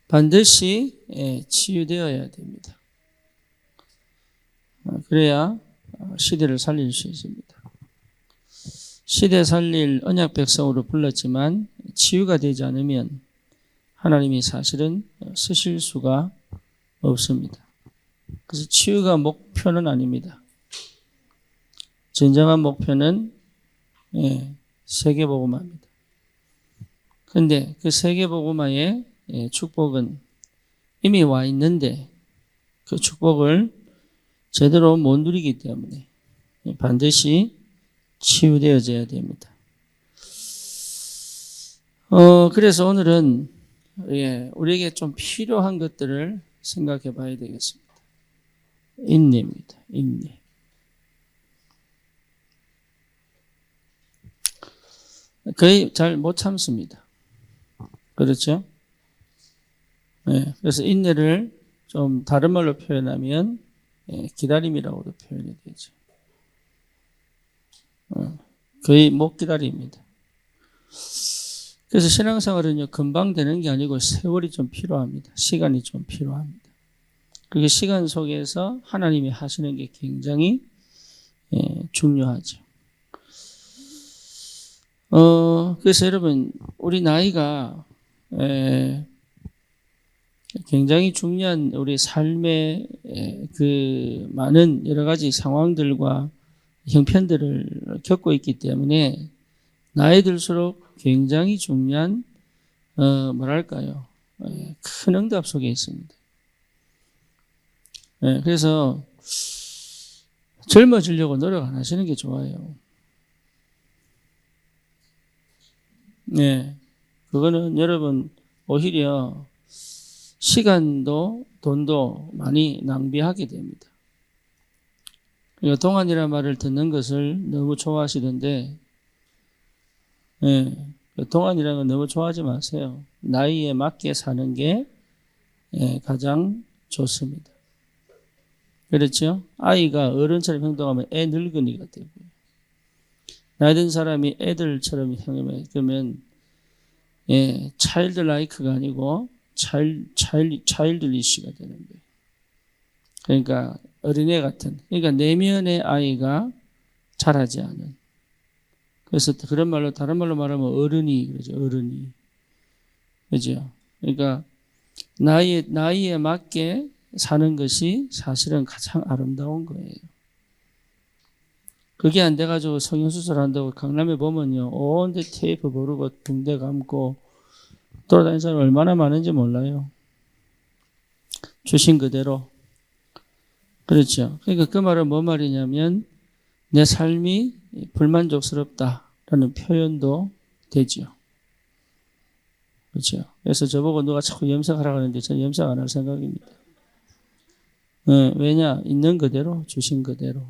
반드시 치유되어야 됩니다. 그래야 시대를 살릴 수 있습니다. 시대 살릴 언약 백성으로 불렀지만 치유가 되지 않으면 하나님이 사실은 쓰실 수가 없습니다. 그래서 치유가 목표는 아닙니다. 진정한 목표는 세계복음화입니다. 그런데 그 세계복음화의 축복은 이미 와 있는데 그 축복을 제대로 못 누리기 때문에 반드시 치유되어져야 됩니다. 그래서 오늘은 우리에게 좀 필요한 것들을 생각해 봐야 되겠습니다. 인내입니다. 인내. 거의 잘 못 참습니다. 그렇죠? 그래서 인내를 좀 다른 말로 표현하면 기다림이라고도 표현이 되죠. 거의 못 기다립니다. 그래서 신앙생활은요, 금방 되는 게 아니고 세월이 좀 필요합니다. 시간이 좀 필요합니다. 그게 시간 속에서 하나님이 하시는 게 굉장히 중요하죠. 그래서 여러분, 우리 나이가 굉장히 중요한 우리 삶의 그 많은 여러 가지 상황들과 형편들을 겪고 있기 때문에 나이 들수록 굉장히 중요한 뭐랄까요, 큰 응답 속에 있습니다. 그래서 젊어지려고 노력 안 하시는 게 좋아요. 그거는 여러분 오히려 시간도 돈도 많이 낭비하게 됩니다. 그러니까 동안이라는 말을 듣는 것을 너무 좋아하시던데 동안이라는 건 너무 좋아하지 마세요. 나이에 맞게 사는 게 가장 좋습니다. 그렇죠? 아이가 어른처럼 행동하면 애 늙은이가 되고요. 나이 든 사람이 애들처럼 행동하면 그러면 차일드 라이크가 아니고 차일드리시가 되는 거예요. 그러니까 어린애 같은, 그러니까 내면의 아이가 자라지 않은. 그래서 그런 말로, 다른 말로 말하면 어른이, 그러죠. 어른이. 그죠? 그러니까 나이에 맞게 사는 것이 사실은 가장 아름다운 거예요. 그게 안 돼가지고 성형수술 한다고 강남에 보면요, 온데 테이프 바르고 붕대 감고 돌아다니는 사람 얼마나 많은지 몰라요. 주신 그대로. 그렇죠. 그러니까 그 말은 뭔 말이냐면 내 삶이 불만족스럽다라는 표현도 되죠. 그렇죠. 그래서 저보고 누가 자꾸 염색하라고 하는데 저는 염색 안 할 생각입니다. 왜냐? 있는 그대로, 주신 그대로.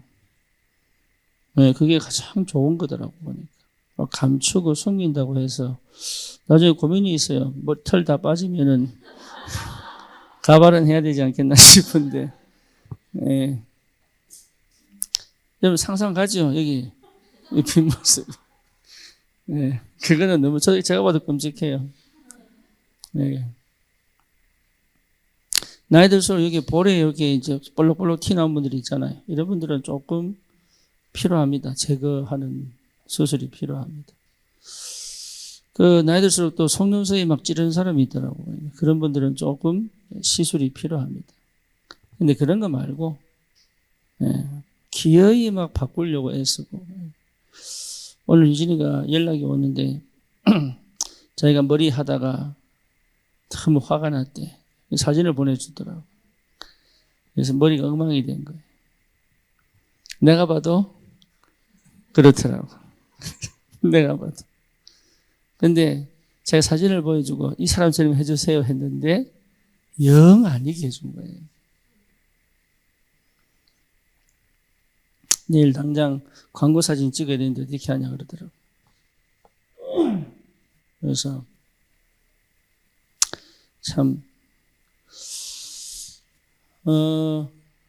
그게 가장 좋은 거더라고 보니까. 감추고 숨긴다고 해서 나중에 고민이 있어요. 뭐 털 다 빠지면은 가발은 해야 되지 않겠나 싶은데. 여러분 상상 가죠? 여기 뒷모습. 그거는 너무 제가 봐도 끔찍해요. 나이 들수록 여기 볼에 여기 이제 볼록볼록 티 나온 분들이 있잖아요. 이런 분들은 조금 필요합니다. 제거하는 수술이 필요합니다. 그 나이 들수록 또 속눈썹이 막 찌르는 사람이 있더라고요. 그런 분들은 조금 시술이 필요합니다. 근데 그런 거 말고 기어이 막 바꾸려고 애쓰고. 오늘 유진이가 연락이 오는데 자기가 머리 하다가 너무 화가 났대. 사진을 보내주더라고. 그래서 머리가 엉망이 된 거예요. 내가 봐도 그렇더라고. 내가 봐도. 근데 제가 사진을 보여주고 이 사람처럼 해주세요 했는데 영 아니게 해준 거예요. 내일 당장 광고 사진 찍어야 되는데 어떻게 하냐 그러더라고. 그래서 참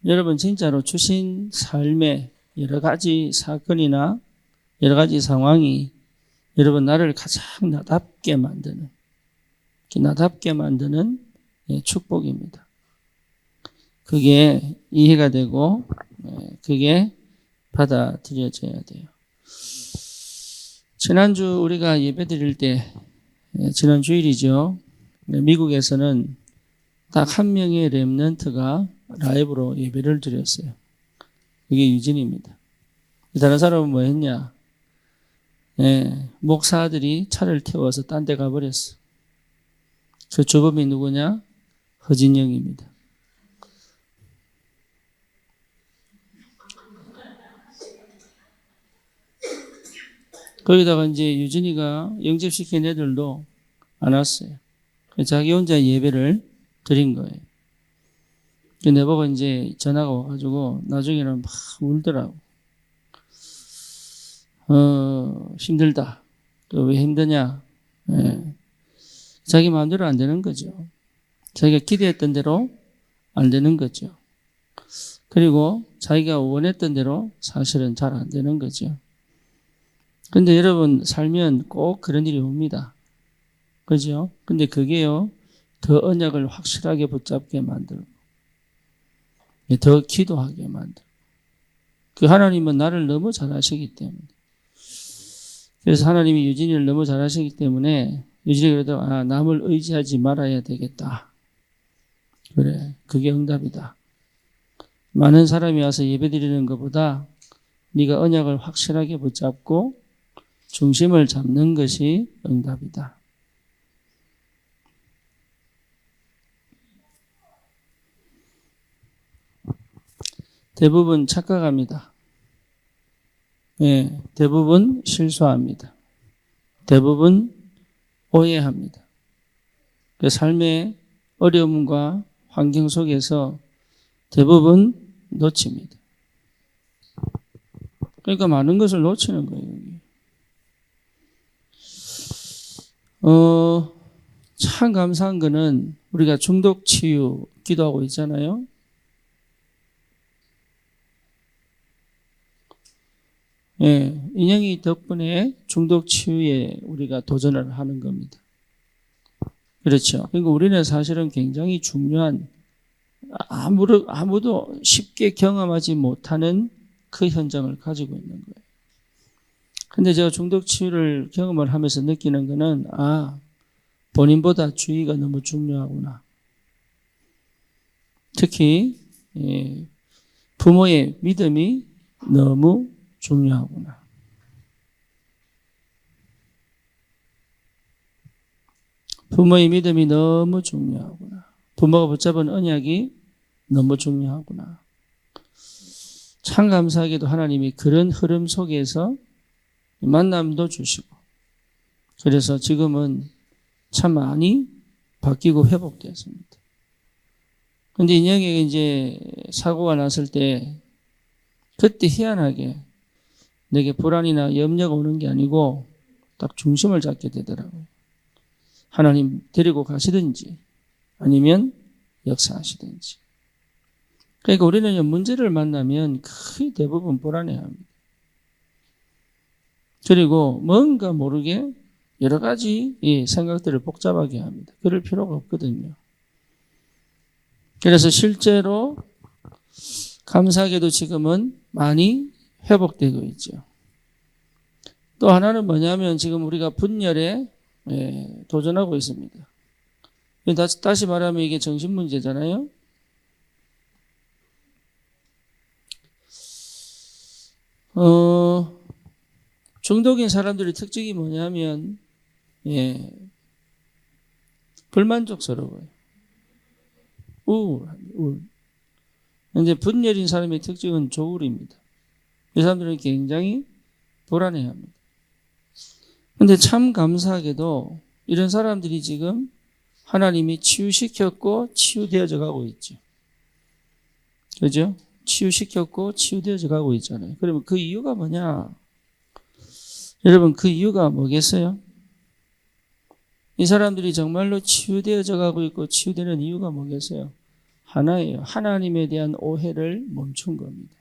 여러분 진짜로 주신 삶의 여러 가지 사건이나 여러 가지 상황이 여러분 나를 가장 나답게 만드는 축복입니다. 그게 이해가 되고 그게 받아들여져야 돼요. 지난주 우리가 예배 드릴 때 지난 주일이죠. 미국에서는 딱 한 명의 렘넌트가 라이브로 예배를 드렸어요. 그게 유진입니다. 다른 사람은 뭐 했냐? 목사들이 차를 태워서 딴 데 가버렸어. 그 주범이 누구냐? 허진영입니다. 거기다가 이제 유진이가 영접시킨 애들도 안 왔어요. 자기 혼자 예배를 드린 거예요. 내보고 이제 전화가 와가지고 나중에는 막 울더라고. 힘들다. 왜 힘드냐? 자기 마음대로 안 되는 거죠. 자기가 기대했던 대로 안 되는 거죠. 그리고 자기가 원했던 대로 사실은 잘 안 되는 거죠. 근데 여러분 살면 꼭 그런 일이 옵니다. 그죠? 근데 그게요, 더 언약을 확실하게 붙잡게 만들고, 더 기도하게 만들고, 그 하나님은 나를 너무 잘 아시기 때문에. 그래서 하나님이 유진이를 너무 잘 아시기 때문에, 유진이가 그래도, 남을 의지하지 말아야 되겠다. 그래, 그게 응답이다. 많은 사람이 와서 예배 드리는 것보다 네가 언약을 확실하게 붙잡고 중심을 잡는 것이 응답이다. 대부분 착각합니다. 대부분 실수합니다. 대부분 오해합니다. 그 삶의 어려움과 환경 속에서 대부분 놓칩니다. 그러니까 많은 것을 놓치는 거예요. 참 감사한 거는 우리가 중독 치유 기도하고 있잖아요. 인형이 덕분에 중독 치유에 우리가 도전을 하는 겁니다. 그렇죠. 그러니까 우리는 사실은 굉장히 중요한 아무도 쉽게 경험하지 못하는 그 현장을 가지고 있는 거예요. 근데 제가 중독 치유를 경험을 하면서 느끼는 거는 본인보다 주의가 너무 중요하구나. 특히 부모의 믿음이 너무 중요하구나. 부모의 믿음이 너무 중요하구나. 부모가 붙잡은 언약이 너무 중요하구나. 참 감사하게도 하나님이 그런 흐름 속에서 만남도 주시고, 그래서 지금은 참 많이 바뀌고 회복되었습니다. 근데 인형에게 이제 사고가 났을 때, 그때 희한하게 내게 불안이나 염려가 오는 게 아니고 딱 중심을 잡게 되더라고요. 하나님 데리고 가시든지 아니면 역사하시든지. 그러니까 우리는 문제를 만나면 거의 대부분 불안해합니다. 그리고 뭔가 모르게 여러 가지 생각들을 복잡하게 합니다. 그럴 필요가 없거든요. 그래서 실제로 감사하게도 지금은 많이 회복되고 있죠. 또 하나는 뭐냐면 지금 우리가 분열에 도전하고 있습니다. 다시 말하면 이게 정신문제잖아요. 중독인 사람들의 특징이 뭐냐면 불만족스러워요. 우울. 이제 분열인 사람의 특징은 조울입니다. 이 사람들은 굉장히 불안해합니다. 근데 참 감사하게도 이런 사람들이 지금 하나님이 치유시켰고 치유되어져 가고 있죠. 그죠? 치유시켰고 치유되어져 가고 있잖아요. 그러면 그 이유가 뭐냐? 여러분, 그 이유가 뭐겠어요? 이 사람들이 정말로 치유되어져 가고 있고 치유되는 이유가 뭐겠어요? 하나예요. 하나님에 대한 오해를 멈춘 겁니다.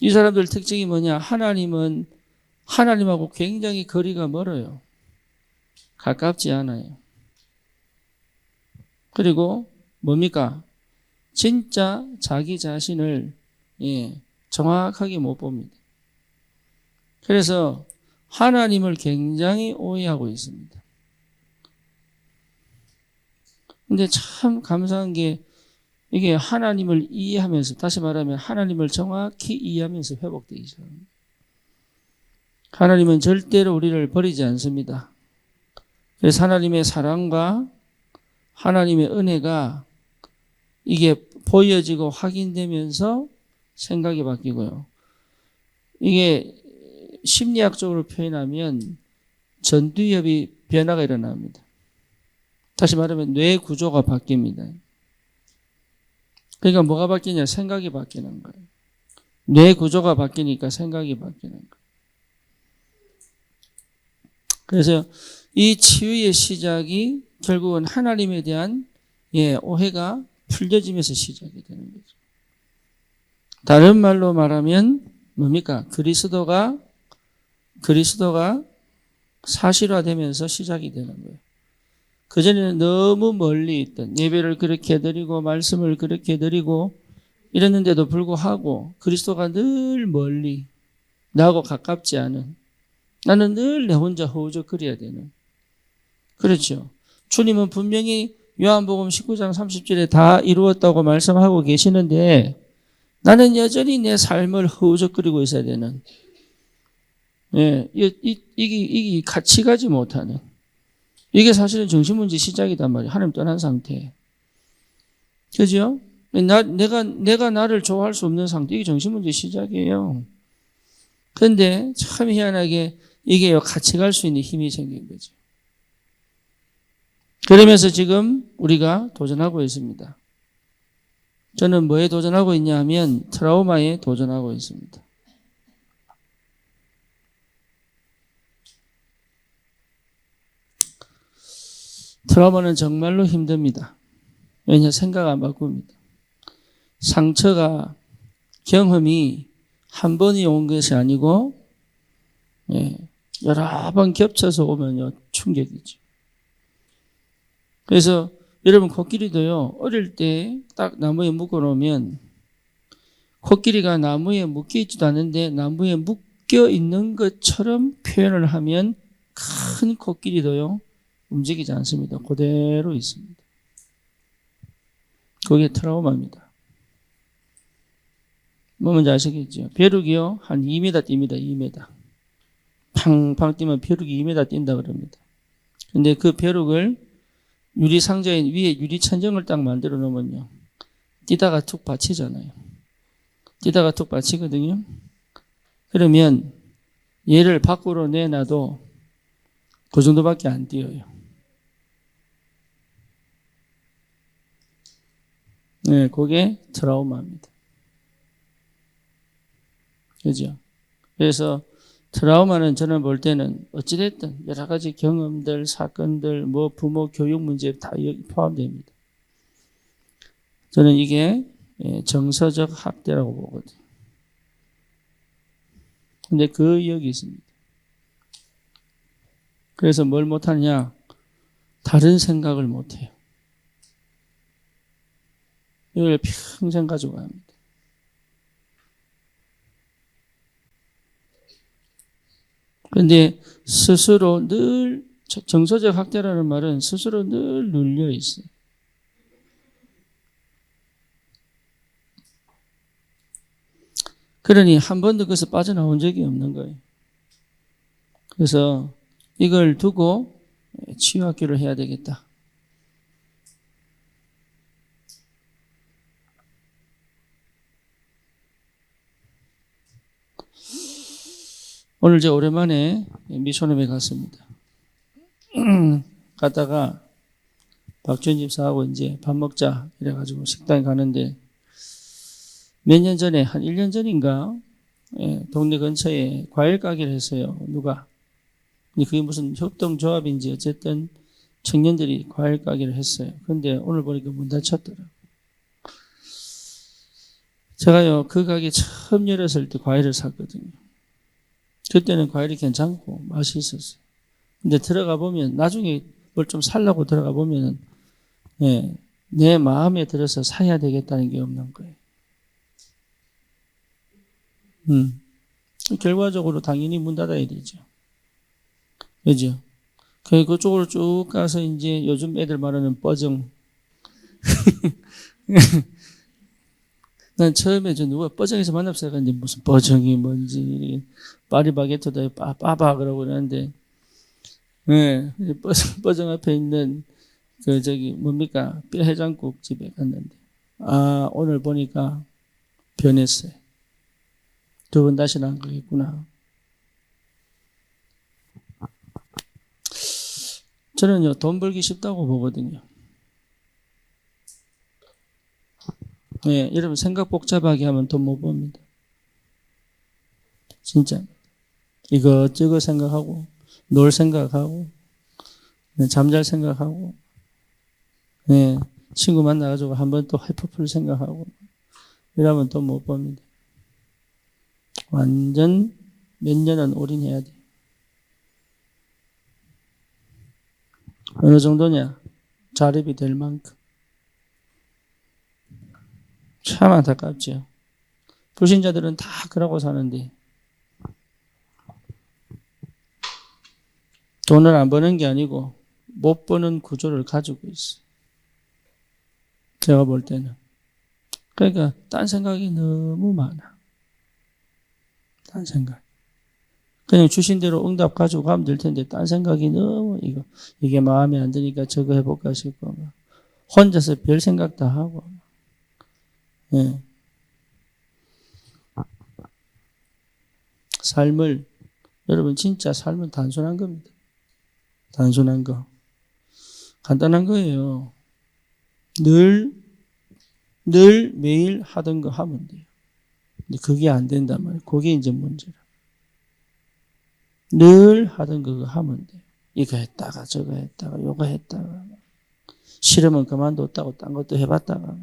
이 사람들 특징이 뭐냐? 하나님하고 굉장히 거리가 멀어요. 가깝지 않아요. 그리고 뭡니까? 진짜 자기 자신을 정확하게 못 봅니다. 그래서 하나님을 굉장히 오해하고 있습니다. 근데 참 감사한 게 이게 하나님을 이해하면서, 다시 말하면 하나님을 정확히 이해하면서 회복되기 시작합니다. 하나님은 절대로 우리를 버리지 않습니다. 그래서 하나님의 사랑과 하나님의 은혜가 이게 보여지고 확인되면서 생각이 바뀌고요. 이게 심리학적으로 표현하면 전두엽이 변화가 일어납니다. 다시 말하면 뇌 구조가 바뀝니다. 그러니까 뭐가 바뀌냐? 생각이 바뀌는 거예요. 뇌 구조가 바뀌니까 생각이 바뀌는 거예요. 그래서 이 치유의 시작이 결국은 하나님에 대한 오해가 풀려지면서 시작이 되는 거죠. 다른 말로 말하면 뭡니까? 그리스도가 사실화되면서 시작이 되는 거예요. 그전에는 너무 멀리 있던, 예배를 그렇게 드리고 말씀을 그렇게 드리고 이랬는데도 불구하고 그리스도가 늘 멀리, 나하고 가깝지 않은, 나는 늘 내 혼자 허우적거려야 되는. 그렇죠. 주님은 분명히 요한복음 19장 30절에 다 이루었다고 말씀하고 계시는데 나는 여전히 내 삶을 허우적거리고 있어야 되는, 이게 같이 가지 못하는, 이게 사실은 정신문제 시작이단 말이에요. 하나님 떠난 상태. 그죠? 내가 나를 좋아할 수 없는 상태, 이게 정신문제 시작이에요. 그런데 참 희한하게 이게 같이 갈 수 있는 힘이 생긴 거죠. 그러면서 지금 우리가 도전하고 있습니다. 저는 뭐에 도전하고 있냐 하면 트라우마에 도전하고 있습니다. 트라우마는 정말로 힘듭니다. 왜냐? 생각 안 바꿉니다. 상처가, 경험이 한 번이 온 것이 아니고 여러 번 겹쳐서 오면요 충격이죠. 그래서 여러분 코끼리도요, 어릴 때 딱 나무에 묶어놓으면 코끼리가 나무에 묶여있지도 않은데 나무에 묶여있는 것처럼 표현을 하면 큰 코끼리도요 움직이지 않습니다. 그대로 있습니다. 그게 트라우마입니다. 뭐 뭔지 아시겠죠? 벼룩이요 한 2m 뜁니다. 2m. 팡팡 뛰면 벼룩이 2m 뛴다 그럽니다. 근데 그 벼룩을 유리 상자에 위에 유리 천정을 딱 만들어 놓으면요, 뛰다가 툭 받치잖아요. 뛰다가 툭 받치거든요. 그러면 얘를 밖으로 내놔도 그 정도밖에 안 뛰어요. 네, 그게 트라우마입니다. 그죠? 그래서 트라우마는 저는 볼 때는 어찌됐든 여러 가지 경험들, 사건들, 뭐 부모 교육 문제 다 포함됩니다. 저는 이게 정서적 학대라고 보거든요. 근데 그 의혹이 있습니다. 그래서 뭘 못하냐? 다른 생각을 못해요. 이걸 평생 가지고 갑니다. 그런데 스스로 늘, 정서적 학대라는 말은 스스로 늘 눌려 있어요. 그러니 한 번도 거기서 빠져나온 적이 없는 거예요. 그래서 이걸 두고 치유학교를 해야 되겠다. 오늘 제가 오랜만에 미션홈에 갔습니다. 갔다가 박준 집사하고 이제 밥 먹자 이래가지고 식당에 가는데 몇 년 전에, 한 1년 전인가, 동네 근처에 과일 가게를 했어요. 누가. 그게 무슨 협동조합인지 어쨌든 청년들이 과일 가게를 했어요. 그런데 오늘 보니까 문 닫혔더라고요. 제가요, 그 가게 처음 열었을 때 과일을 샀거든요. 그때는 과일이 괜찮고 맛이 있었어요. 근데 들어가 보면, 나중에 뭘 좀 살라고 들어가 보면은, 내 마음에 들어서 사야 되겠다는 게 없는 거예요. 결과적으로 당연히 문 닫아야 되죠. 그죠? 그쪽으로 쭉 가서 이제 요즘 애들 말하는 뻐정. 난 처음에 누가 뻐정에서 만납시다 했는데 무슨 뻐정이 뭔지 파리바게트도 빠빠 그러고 그러는데 네, 뻐정 앞에 있는 뭡니까 뼈 해장국 집에 갔는데 오늘 보니까 변했어요. 두 번 다시는 안 가겠구나. 저는요 돈 벌기 쉽다고 보거든요. 네, 여러분 생각 복잡하게 하면 돈 못 법니다. 진짜 이것저것 생각하고 놀 생각하고 잠잘 생각하고 네, 친구 만나가지고 한번 또 하이퍼풀 생각하고 이러면 돈 못 법니다. 완전 몇 년은 올인해야 돼. 어느 정도냐? 자립이 될 만큼. 참 안타깝죠. 불신자들은 다 그러고 사는데 돈을 안 버는 게 아니고 못 버는 구조를 가지고 있어요. 제가 볼 때는. 그러니까 딴 생각이 너무 많아. 딴 생각. 그냥 주신 대로 응답 가지고 가면 될 텐데 딴 생각이 너무 이게 마음에 안 드니까 저거 해볼까 싶고 혼자서 별 생각 다 하고 예. 여러분 진짜 삶은 단순한 겁니다. 단순한 거. 간단한 거예요. 늘 매일 하던 거 하면 돼요. 근데 그게 안 된단 말이에요. 그게 이제 문제라. 늘 하던 거 하면 돼요. 이거 했다가 저거 했다가 요거 했다가 싫으면 그만뒀다고 딴 것도 해봤다가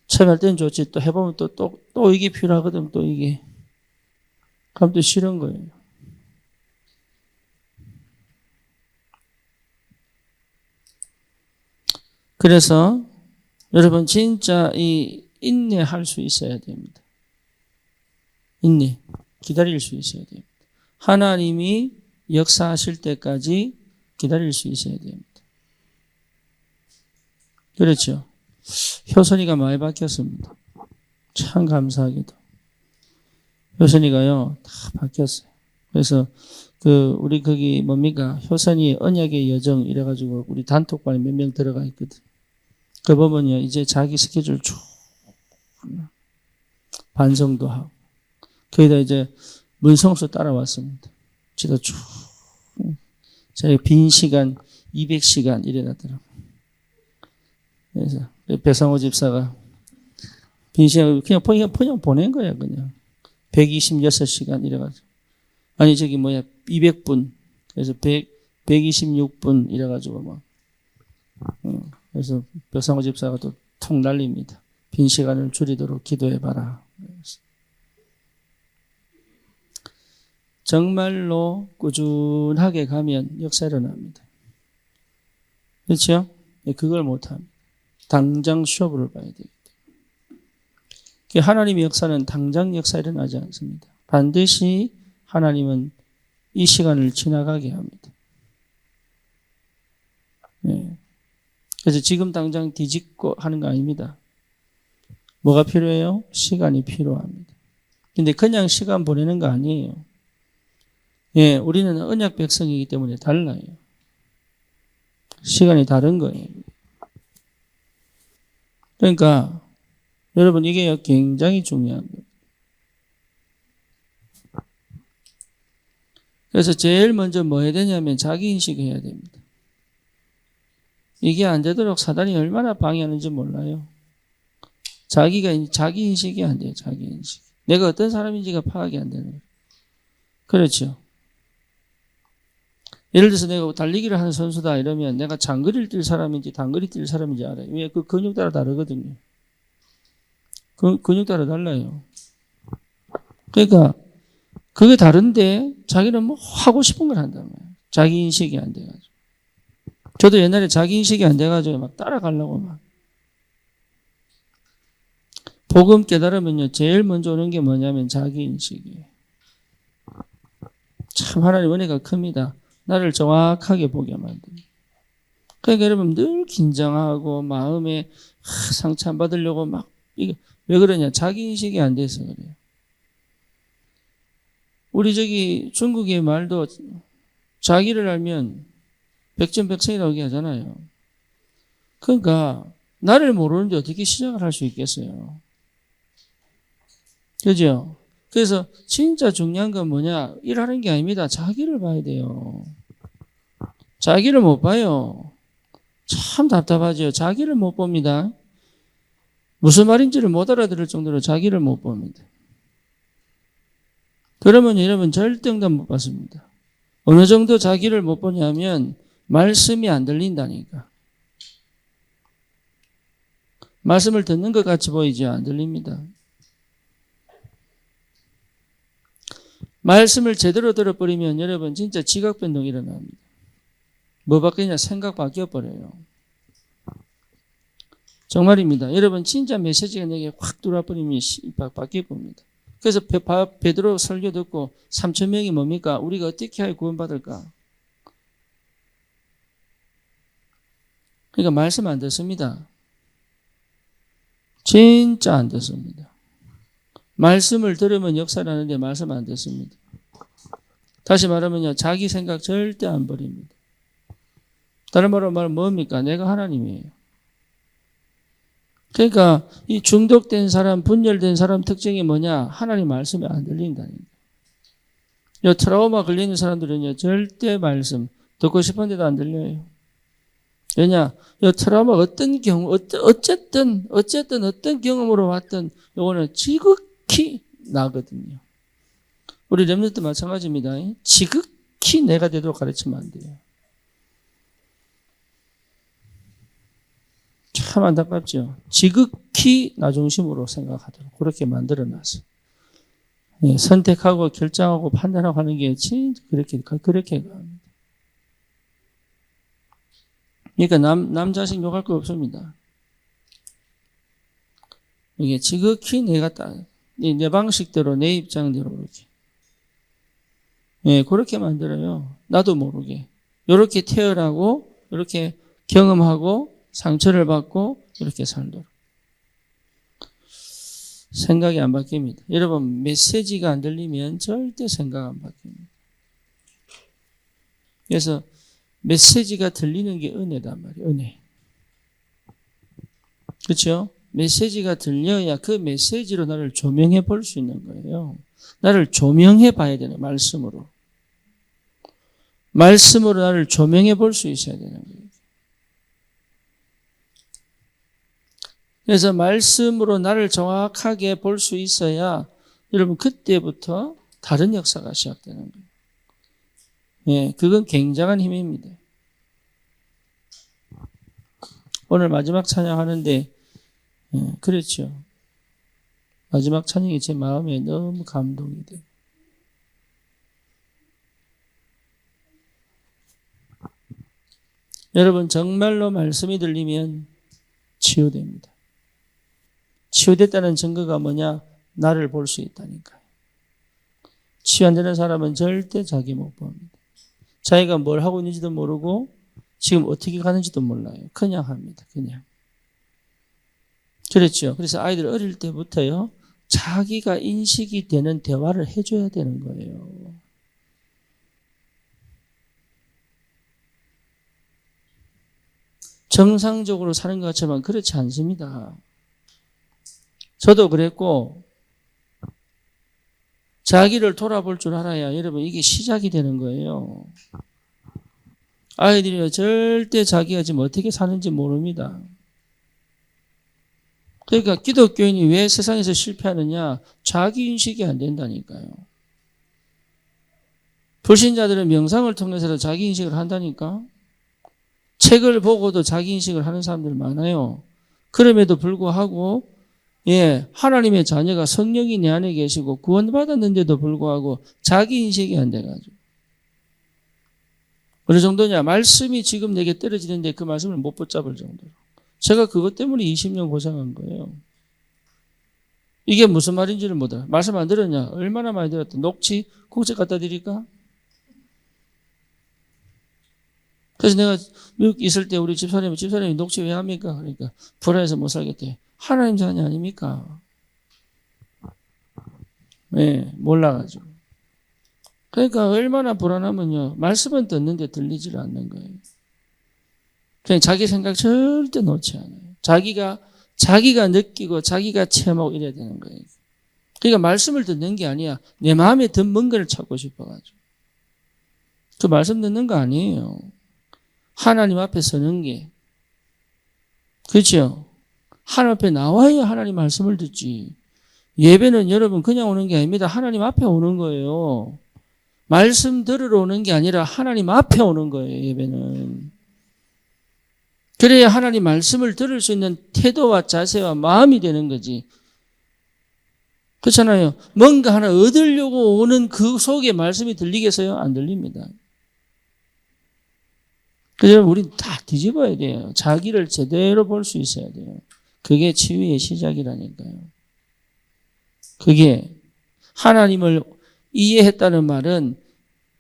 처음 할 때는 좋지 또 해보면 또 이게 필요하거든 또 이게 그럼 또 싫은 거예요. 그래서 여러분 진짜 이 인내할 수 있어야 됩니다. 인내 기다릴 수 있어야 됩니다. 하나님이 역사하실 때까지 기다릴 수 있어야 됩니다. 그렇죠. 효선이가 많이 바뀌었습니다. 참 감사하게도. 효선이가요, 다 바뀌었어요. 그래서, 우리 거기 뭡니까? 효선이 언약의 여정 이래가지고 우리 단톡방에 몇 명 들어가 있거든. 그 보면요, 이제 자기 스케줄 쭉 반성도 하고. 거기다 이제 문성수 따라왔습니다. 지도 쭉. 자기 빈 시간 200시간 이래놨더라고. 그래서 배상호 집사가 빈 시간 그냥 보낸 거야 그냥 126시간 이래가지고 200분 그래서 126분 이래가지고 막 그래서 배상호 집사가 또 통 날립니다. 빈 시간을 줄이도록 기도해봐라. 정말로 꾸준하게 가면 역사 일어납니다. 그렇죠? 그걸 못합니다. 당장 쇼부를 봐야 되기 때문에. 하나님의 역사는 당장 역사 일어나지 않습니다. 반드시 하나님은 이 시간을 지나가게 합니다. 네. 그래서 지금 당장 뒤집고 하는 거 아닙니다. 뭐가 필요해요? 시간이 필요합니다. 근데 그냥 시간 보내는 거 아니에요. 예, 우리는 언약 백성이기 때문에 달라요. 시간이 다른 거예요. 그러니까 여러분 이게 굉장히 중요한 거예요. 그래서 제일 먼저 뭐 해야 되냐면 자기 인식해야 됩니다. 이게 안 되도록 사단이 얼마나 방해하는지 몰라요. 자기 인식이 안 돼요. 자기 인식. 내가 어떤 사람인지가 파악이 안 되는 거예요. 그렇죠. 예를 들어서 내가 달리기를 하는 선수다 이러면 내가 장거리를 뛸 사람인지 단거리 뛸 사람인지 알아요. 왜? 그 근육 따라 다르거든요. 근육 따라 달라요. 그러니까 그게 다른데 자기는 뭐 하고 싶은 걸 한단 말이에요. 자기 인식이 안 돼가지고. 저도 옛날에 자기 인식이 안 돼가지고 막 따라가려고 막 복음 깨달으면요, 제일 먼저 오는 게 뭐냐면 자기인식이에요. 참 하나님 은혜가 큽니다. 나를 정확하게 보게 만듭니다. 그러니까 여러분 늘 긴장하고 마음에 상처 안 받으려고 막, 이게 왜 그러냐? 자기인식이 안 돼서 그래요. 우리 중국의 말도 자기를 알면 백전백승이라고 하잖아요. 그러니까 나를 모르는데 어떻게 시작을 할 수 있겠어요? 그죠? 그래서 진짜 중요한 건 뭐냐? 일하는 게 아닙니다. 자기를 봐야 돼요. 자기를 못 봐요. 참 답답하죠. 자기를 못 봅니다. 무슨 말인지를 못 알아들을 정도로 자기를 못 봅니다. 그러면 여러분 절대 응답 못 받습니다. 어느 정도 자기를 못 보냐면 말씀이 안 들린다니까. 말씀을 듣는 것 같이 보이죠? 안 들립니다. 말씀을 제대로 들어버리면 여러분 진짜 지각변동이 일어납니다. 뭐 바뀌냐? 생각 바뀌어버려요. 정말입니다. 여러분 진짜 메시지가 내게 확 들어와버리면 바뀌어버립니다. 그래서 베드로 설교 듣고 3,000명이 뭡니까? 우리가 어떻게 하여 구원받을까? 그러니까 말씀 안 듣습니다. 진짜 안 듣습니다. 말씀을 들으면 역사를 하는데 말씀 안 듣습니다. 다시 말하면요, 자기 생각 절대 안 버립니다. 다른 말로 말하면 뭡니까? 내가 하나님이에요. 그러니까 이 중독된 사람, 분열된 사람 특징이 뭐냐? 하나님 말씀이 안 들린다니까. 이 트라우마 걸리는 사람들은요, 절대 말씀 듣고 싶은데도 안 들려요. 왜냐? 이 트라우마 어떤 경우, 어쨌든 어떤 경험으로 왔든 이거는 지극히 나거든요. 우리 렘넌트 마찬가지입니다. 지극히 내가 되도록 가르치면 안 돼요. 참 안타깝죠. 지극히 나 중심으로 생각하도록 그렇게 만들어놨어요. 예, 선택하고 결정하고 판단하고 하는 게 진짜 그렇게 갑니다. 그러니까 남 자식 욕할 거 없습니다. 이게 지극히 내가 내 방식대로 내 입장대로 그렇게. 예, 그렇게 만들어요. 나도 모르게. 이렇게 태어나고 이렇게 경험하고 상처를 받고 이렇게 살도록. 생각이 안 바뀝니다. 여러분 메시지가 안 들리면 절대 생각 안 바뀝니다. 그래서 메시지가 들리는 게 은혜단 말이에요. 은혜. 그렇죠? 메시지가 들려야 그 메시지로 나를 조명해 볼 수 있는 거예요. 나를 조명해 봐야 되는 말씀으로. 말씀으로 나를 조명해 볼 수 있어야 되는 거예요. 그래서 말씀으로 나를 정확하게 볼 수 있어야 여러분 그때부터 다른 역사가 시작되는 거예요. 예, 그건 굉장한 힘입니다. 오늘 마지막 찬양하는데 그렇죠. 마지막 찬양이 제 마음에 너무 감동이 돼요. 여러분 정말로 말씀이 들리면 치유됩니다. 치유됐다는 증거가 뭐냐? 나를 볼 수 있다니까요. 치유 안 되는 사람은 절대 자기 못 봅니다. 자기가 뭘 하고 있는지도 모르고 지금 어떻게 가는지도 몰라요. 그냥 합니다. 그냥. 그렇죠. 그래서 아이들 어릴 때부터요. 자기가 인식이 되는 대화를 해줘야 되는 거예요. 정상적으로 사는 것 같지만 그렇지 않습니다. 저도 그랬고 자기를 돌아볼 줄 알아야 여러분 이게 시작이 되는 거예요. 아이들이 절대 자기가 지금 어떻게 사는지 모릅니다. 그러니까 기독교인이 왜 세상에서 실패하느냐? 자기 인식이 안 된다니까요. 불신자들은 명상을 통해서 자기 인식을 한다니까. 책을 보고도 자기 인식을 하는 사람들 많아요. 그럼에도 불구하고 하나님의 자녀가 성령이 내 안에 계시고 구원받았는데도 불구하고 자기 인식이 안 돼가지고. 어느 정도냐? 말씀이 지금 내게 떨어지는데 그 말씀을 못 붙잡을 정도로. 제가 그것 때문에 20년 고생한 거예요. 이게 무슨 말인지를 못 알아. 말씀 안 들었냐? 얼마나 많이 들었다. 녹취, 국적 갖다 드릴까? 그래서 내가 미국 있을 때 우리 집사람이 녹취 왜 합니까? 그러니까 불안해서 못 살겠대. 하나님 자녀 아닙니까? 네, 몰라가지고. 그러니까 얼마나 불안하면요. 말씀은 듣는데 들리질 않는 거예요. 그냥 자기 생각 절대 놓지 않아요. 자기가 느끼고 자기가 체험하고 이래야 되는 거예요. 그러니까 말씀을 듣는 게 아니야. 내 마음에 든 뭔가를 찾고 싶어가지고. 그 말씀 듣는 거 아니에요. 하나님 앞에 서는 게. 그렇죠? 하나님 앞에 나와야 하나님 말씀을 듣지. 예배는 여러분 그냥 오는 게 아닙니다. 하나님 앞에 오는 거예요. 말씀 들으러 오는 게 아니라 하나님 앞에 오는 거예요. 예배는. 그래야 하나님 말씀을 들을 수 있는 태도와 자세와 마음이 되는 거지. 그렇잖아요. 뭔가 하나 얻으려고 오는 그 속에 말씀이 들리겠어요? 안 들립니다. 그래서 우린 다 뒤집어야 돼요. 자기를 제대로 볼 수 있어야 돼요. 그게 치유의 시작이라니까요. 그게 하나님을 이해했다는 말은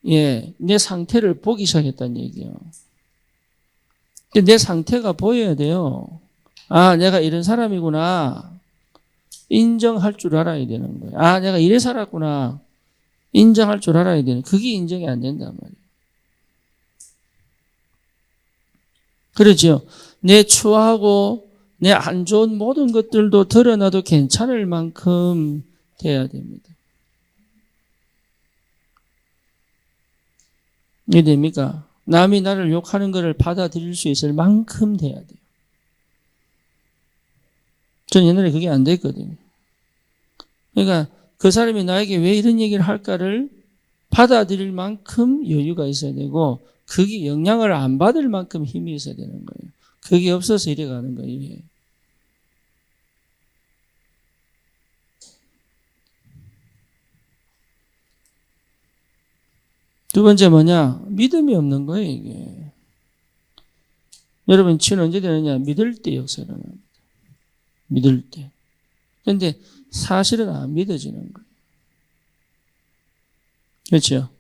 내 상태를 보기 시작했다는 얘기예요. 내 상태가 보여야 돼요. 아, 내가 이런 사람이구나. 인정할 줄 알아야 되는 거예요. 아, 내가 이래 살았구나. 인정할 줄 알아야 되는. 그게 인정이 안 된단 말이에요. 그렇죠. 내 추하고 내 안 좋은 모든 것들도 드러나도 괜찮을 만큼 돼야 됩니다. 이게 됩니까? 남이 나를 욕하는 것을 받아들일 수 있을 만큼 돼야 돼요. 전 옛날에 그게 안 됐거든요. 그러니까 그 사람이 나에게 왜 이런 얘기를 할까를 받아들일 만큼 여유가 있어야 되고 그게 영향을 안 받을 만큼 힘이 있어야 되는 거예요. 그게 없어서 이래 가는 거예요. 두 번째 뭐냐? 믿음이 없는 거예요, 이게. 여러분, 치유는 언제 되느냐? 믿을 때 역사 일어납니다. 믿을 때. 그런데 사실은 안 믿어지는 거예요. 그렇죠?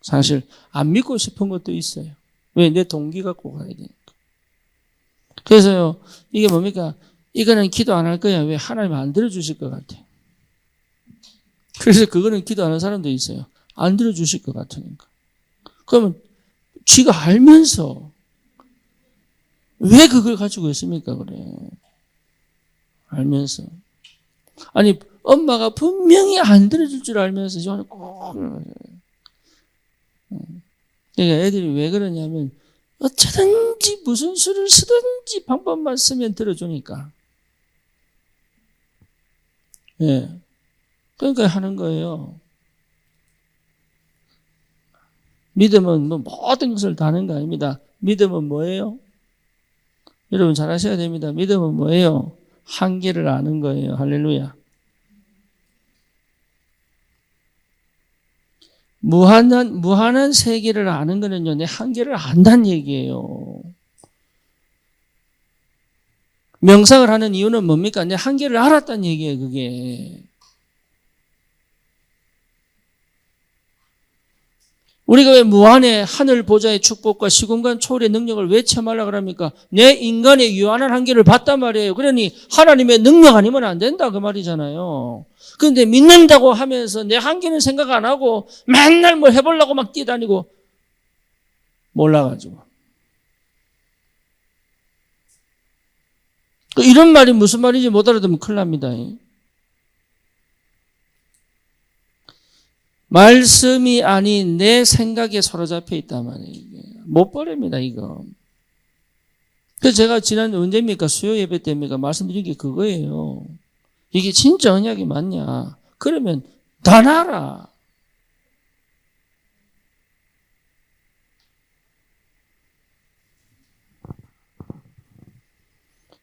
사실 안 믿고 싶은 것도 있어요. 왜? 내 동기 갖고 가야 되니까. 그래서요, 이게 뭡니까? 이거는 기도 안 할 거야. 왜? 하나님 안 들어주실 것 같아. 그래서 그거는 기도 안 하는 사람도 있어요. 안 들어주실 것 같으니까. 그러면 쥐가 알면서 왜 그걸 가지고 있습니까? 그래. 알면서. 아니, 엄마가 분명히 안 들어줄 줄 알면서 저는 꼭. 그러니까 애들이 왜 그러냐면 어쩌든지 무슨 수를 쓰든지 방법만 쓰면 들어주니까. 예. 그러니까 하는 거예요. 믿음은 뭐 모든 것을 다 하는 거 아닙니다. 믿음은 뭐예요? 여러분 잘 아셔야 됩니다. 믿음은 뭐예요? 한계를 아는 거예요. 할렐루야. 무한한 세계를 아는 거는요, 내 한계를 안다는 얘기예요. 명상을 하는 이유는 뭡니까? 내 한계를 알았다는 얘기예요, 그게. 우리가 왜 무한의 하늘 보좌의 축복과 시공간 초월의 능력을 왜 체험하려고 그럽니까? 내 인간의 유한한 한계를 봤단 말이에요. 그러니 하나님의 능력 아니면 안 된다 그 말이잖아요. 그런데 믿는다고 하면서 내 한계는 생각 안 하고 맨날 뭐 해보려고 막 뛰어다니고 몰라가지고. 이런 말이 무슨 말인지 못 알아듣으면 큰일 납니다. 말씀이 아닌 내 생각에 사로잡혀 있단 말이에요. 못 버립니다, 이거. 그래서 제가 지난 언제입니까? 수요 예배 때입니까? 말씀드린 게 그거예요. 이게 진짜 언약이 맞냐? 그러면 다 놔라.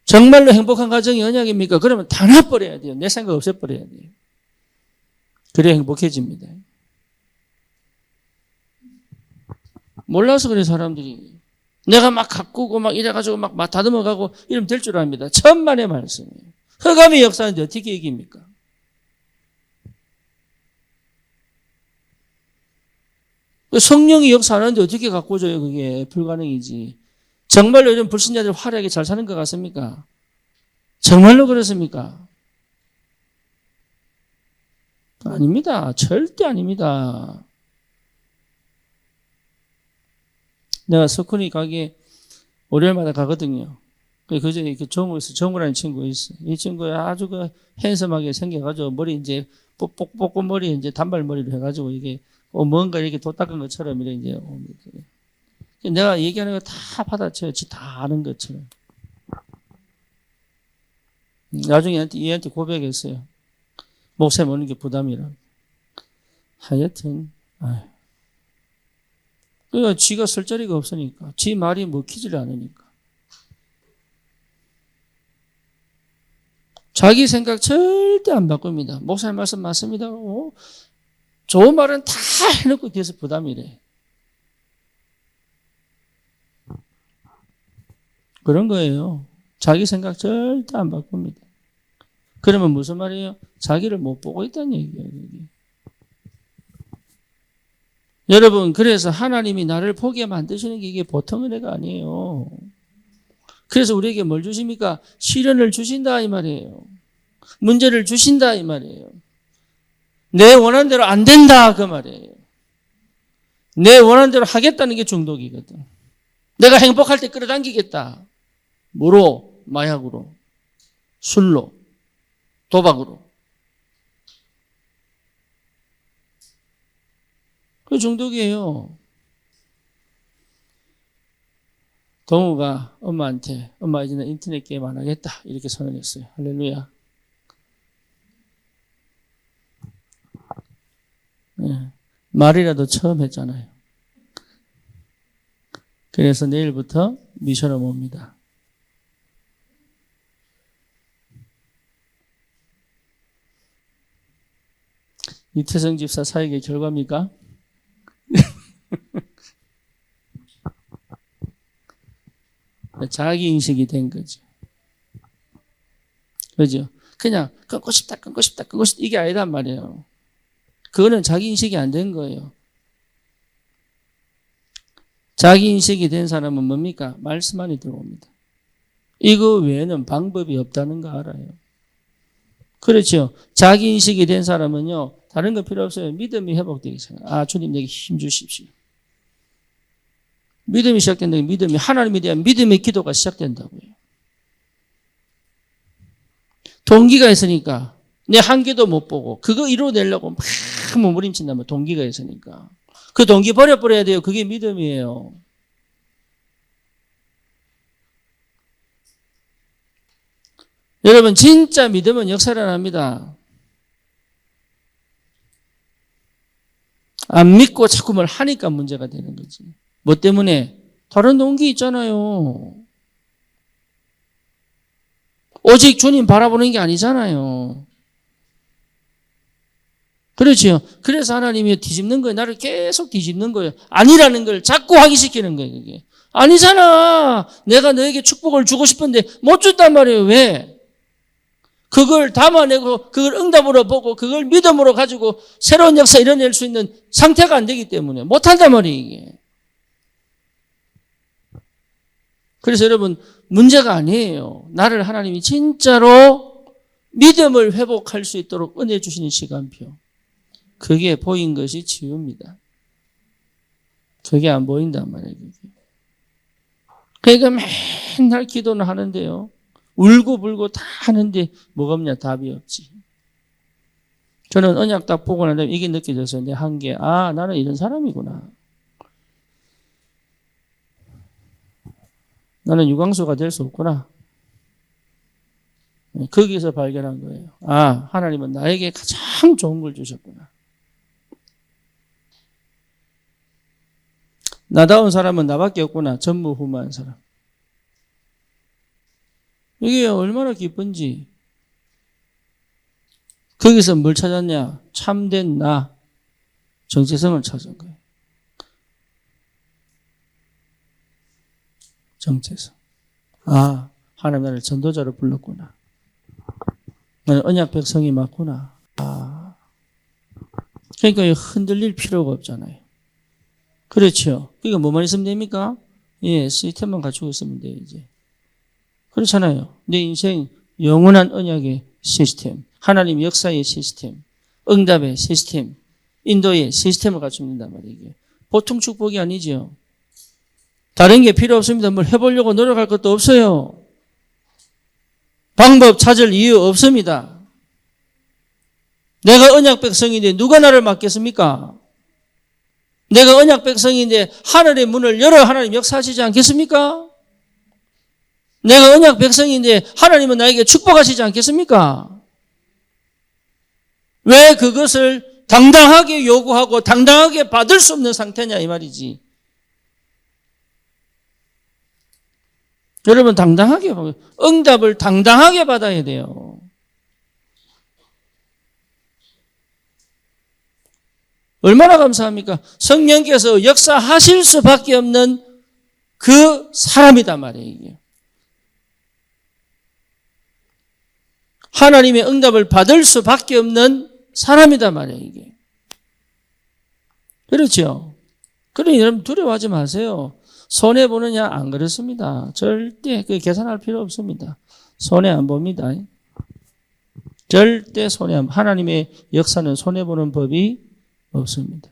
정말로 행복한 가정이 언약입니까? 그러면 다 놔버려야 돼요. 내 생각 없애버려야 돼요. 그래야 행복해집니다. 몰라서 그래, 사람들이. 내가 막 가꾸고 막 이래가지고 막 다듬어가고 이러면 될 줄 압니다. 천만의 말씀이에요. 흑암의 역사인데 어떻게 이깁니까? 성령이 역사하는데 어떻게 갖고 줘요? 그게 불가능이지. 정말로 요즘 불신자들 화려하게 잘 사는 것 같습니까? 정말로 그렇습니까? 아닙니다. 절대 아닙니다. 내가 석훈이 가게 월요일마다 가거든요. 그중에 정우라는 친구 있어. 이 친구가 아주 핸섬하게 생겨가지고 머리 이제 뽀뽀 머리 이제 단발머리로 해가지고 이게 뭔가 이렇게 도 닦은 것처럼 이제 내가 얘기하는 거 다 받아쳐요. 지 다 아는 것처럼. 나중에 얘한테 고백했어요. 목사님 오는 게 부담이라. 하여튼, 그러니까 지가 쓸 자리가 없으니까. 지 말이 먹히질 않으니까. 자기 생각 절대 안 바꿉니다. 목사님 말씀 맞습니다. 좋은 말은 다 해놓고 뒤에서 부담이래. 그런 거예요. 자기 생각 절대 안 바꿉니다. 그러면 무슨 말이에요? 자기를 못 보고 있다는 얘기예요. 여러분, 그래서 하나님이 나를 포기하게 만드시는 게 이게 보통 은혜가 아니에요. 그래서 우리에게 뭘 주십니까? 시련을 주신다 이 말이에요. 문제를 주신다 이 말이에요. 내 원하는 대로 안 된다 그 말이에요. 내 원하는 대로 하겠다는 게 중독이거든. 내가 행복할 때 끌어당기겠다. 뭐로? 마약으로, 술로, 도박으로. 그 중독이에요. 동우가 엄마한테 엄마 이제는 인터넷 게임 안 하겠다 이렇게 선언했어요. 할렐루야. 네. 말이라도 처음 했잖아요. 그래서 내일부터 미션을 옵니다. 이태성 집사 사역의 결과입니까? 자기 인식이 된 거죠. 그죠? 그냥 끊고 싶다 이게 아니란 말이에요. 그거는 자기 인식이 안 된 거예요. 자기 인식이 된 사람은 뭡니까? 말씀 안에 들어옵니다. 이거 외에는 방법이 없다는 거 알아요. 그렇죠. 자기 인식이 된 사람은요, 다른 거 필요 없어요. 믿음이 회복되기 시작해요. 주님 내게 힘 주십시오. 믿음이 시작된다고 믿음이 하나님에 대한 믿음의 기도가 시작된다고요. 동기가 있으니까 내 한계도 못 보고 그거 이루어내려고 막 몸부림친다면 동기가 있으니까 그 동기 버려야 돼요. 그게 믿음이에요. 여러분 진짜 믿음은 역사를 합니다. 안 믿고 자꾸 뭘 하니까 문제가 되는 거지. 뭐 때문에? 다른 동기 있잖아요. 오직 주님 바라보는 게 아니잖아요. 그렇죠. 그래서 하나님이 뒤집는 거예요. 나를 계속 뒤집는 거예요. 아니라는 걸 자꾸 확인시키는 거예요. 그게. 아니잖아. 내가 너에게 축복을 주고 싶은데 못 줬단 말이에요. 왜? 그걸 담아내고 그걸 응답으로 보고 그걸 믿음으로 가지고 새로운 역사 이뤄낼 수 있는 상태가 안 되기 때문에 못한단 말이에요. 이게. 그래서 여러분 문제가 아니에요. 나를 하나님이 진짜로 믿음을 회복할 수 있도록 은혜 주시는 시간표. 그게 보인 것이 치유입니다. 그게 안 보인단 말이에요. 그러니까 맨날 기도는 하는데요. 울고 불고 다 하는데 뭐가 없냐? 답이 없지. 저는 언약 딱 보고 난 다음에 이게 느껴졌어요. 내 한계. 나는 이런 사람이구나. 나는 유광수가 될 수 없구나. 거기서 발견한 거예요. 하나님은 나에게 가장 좋은 걸 주셨구나. 나다운 사람은 나밖에 없구나. 전무후무한 사람. 이게 얼마나 기쁜지. 거기서 뭘 찾았냐? 참된 나, 정체성을 찾은 거예요. 정체성. 하나님 나를 전도자로 불렀구나. 나는 언약 백성이 맞구나. 그러니까 흔들릴 필요가 없잖아요. 그렇죠. 그러니까 뭐만 있으면 됩니까? 예, 시스템만 갖추고 있으면 돼요, 이제. 그렇잖아요. 내 인생 영원한 언약의 시스템, 하나님 역사의 시스템, 응답의 시스템, 인도의 시스템을 갖춘단 말이에요. 이게. 보통 축복이 아니죠. 다른 게 필요 없습니다. 뭘 해보려고 노력할 것도 없어요. 방법 찾을 이유 없습니다. 내가 언약 백성인데 누가 나를 맡겠습니까? 내가 언약 백성인데 하늘의 문을 열어 하나님 역사하시지 않겠습니까? 내가 언약 백성인데 하나님은 나에게 축복하시지 않겠습니까? 왜 그것을 당당하게 요구하고 당당하게 받을 수 없는 상태냐 이 말이지. 여러분 당당하게 응답을 당당하게 받아야 돼요. 얼마나 감사합니까? 성령께서 역사하실 수밖에 없는 그 사람이단 말이에요. 이게. 하나님의 응답을 받을 수밖에 없는 사람이단 말이에요. 이게. 그렇죠? 그러니 여러분 두려워하지 마세요. 손해보느냐? 안 그렇습니다. 절대 그 계산할 필요 없습니다. 손해 안 봅니다. 절대 하나님의 역사는 손해보는 법이 없습니다.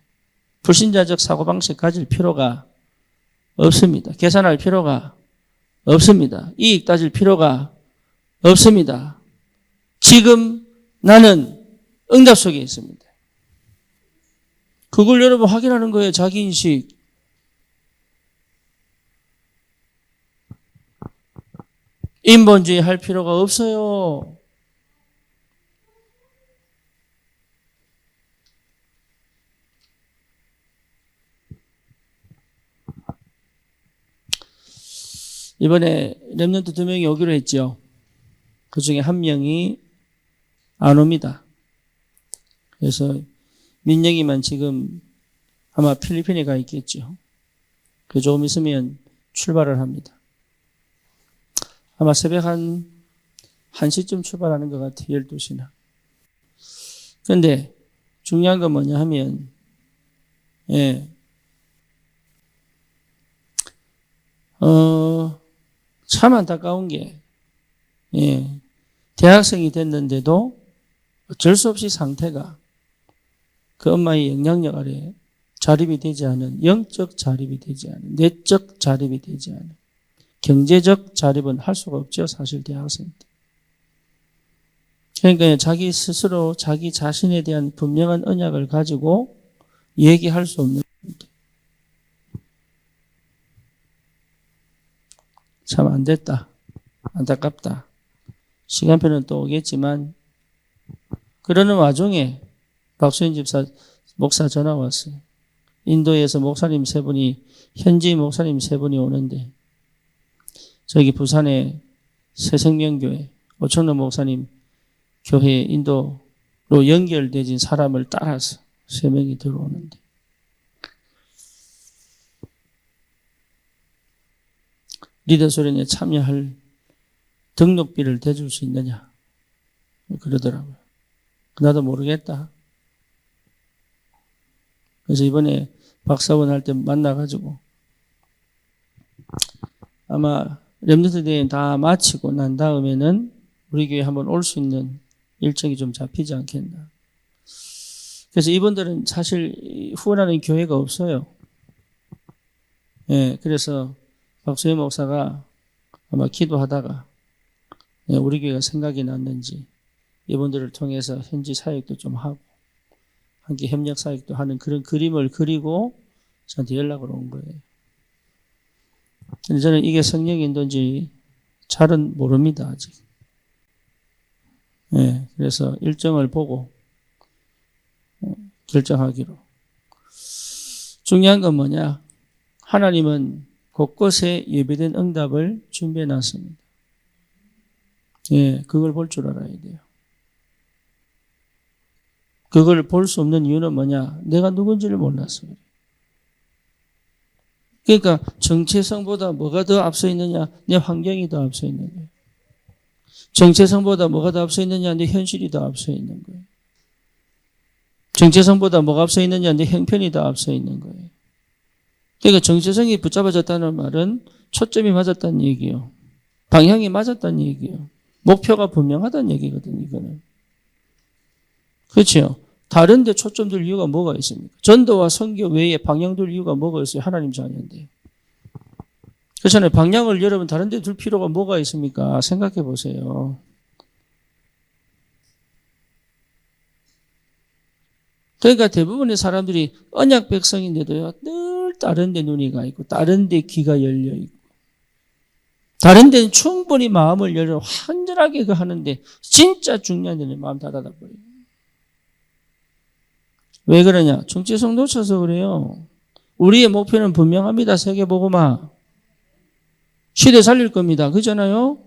불신자적 사고방식 가질 필요가 없습니다. 계산할 필요가 없습니다. 이익 따질 필요가 없습니다. 지금 나는 응답 속에 있습니다. 그걸 여러분 확인하는 거예요. 자기인식. 인본주의 할 필요가 없어요. 이번에 렘넌트 2명이 오기로 했죠. 그 중에 한 명이 안 옵니다. 그래서 민영이만 지금 아마 필리핀에 가 있겠죠. 그 조금 있으면 출발을 합니다. 아마 새벽 한 1시쯤 출발하는 것 같아요. 12시나. 그런데 중요한 건 뭐냐 하면 참 안타까운 게 대학생이 됐는데도 어쩔 수 없이 상태가 그 엄마의 영향력 아래 자립이 되지 않은, 영적 자립이 되지 않은, 내적 자립이 되지 않은, 경제적 자립은 할 수가 없죠. 사실 대학생 때. 그러니까 자기 스스로 자기 자신에 대한 분명한 언약을 가지고 얘기할 수 없는 겁니다. 참 안 됐다. 안타깝다. 시간표는 또 오겠지만 그러는 와중에 박수인 집사 목사 전화 왔어요. 인도에서 목사님 3분이 현지 목사님 3분이 오는데 저기 부산의 새생명교회 오청로 목사님 교회 인도로 연결되진 사람을 따라서 3명이 들어오는데 리더 수련회에 참여할 등록비를 대줄 수 있느냐 그러더라고요. 나도 모르겠다. 그래서 이번에 박사원 할 때 만나가지고 아마 렘넌트 대회 다 마치고 난 다음에는 우리 교회 한번 올 수 있는 일정이 좀 잡히지 않겠나. 그래서 이분들은 사실 후원하는 교회가 없어요. 그래서 박수혜 목사가 아마 기도하다가 우리 교회가 생각이 났는지 이분들을 통해서 현지 사역도 좀 하고 함께 협력 사역도 하는 그런 그림을 그리고 저한테 연락을 온 거예요. 근데 저는 이게 성령 인도인지 잘은 모릅니다, 아직. 그래서 일정을 보고 결정하기로. 중요한 건 뭐냐? 하나님은 곳곳에 예비된 응답을 준비해 놨습니다. 그걸 볼 줄 알아야 돼요. 그걸 볼 수 없는 이유는 뭐냐? 내가 누군지를 몰라서 그래요. 그러니까 정체성보다 뭐가 더 앞서 있느냐? 내 환경이 더 앞서 있는 거예요. 정체성보다 뭐가 더 앞서 있느냐? 내 현실이 더 앞서 있는 거예요. 정체성보다 뭐가 앞서 있느냐? 내 형편이 더 앞서 있는 거예요. 그러니까 정체성이 붙잡아졌다는 말은 초점이 맞았다는 얘기예요. 방향이 맞았다는 얘기예요. 목표가 분명하다는 얘기거든요, 이거는. 그렇죠? 다른 데 초점 둘 이유가 뭐가 있습니까? 전도와 선교 외에 방향 둘 이유가 뭐가 있어요? 하나님 자녀인데. 그렇잖아요. 방향을 여러분 다른 데 둘 필요가 뭐가 있습니까? 생각해 보세요. 그러니까 대부분의 사람들이 언약 백성인데도요, 늘 다른 데 눈이 가 있고, 다른 데 귀가 열려 있고, 다른 데는 충분히 마음을 열어 환절하게 하는데, 진짜 중요한 데는 마음 다 닫아버려요. 왜 그러냐? 정체성 놓쳐서 그래요. 우리의 목표는 분명합니다. 세계복음화. 시대 살릴 겁니다. 그잖아요?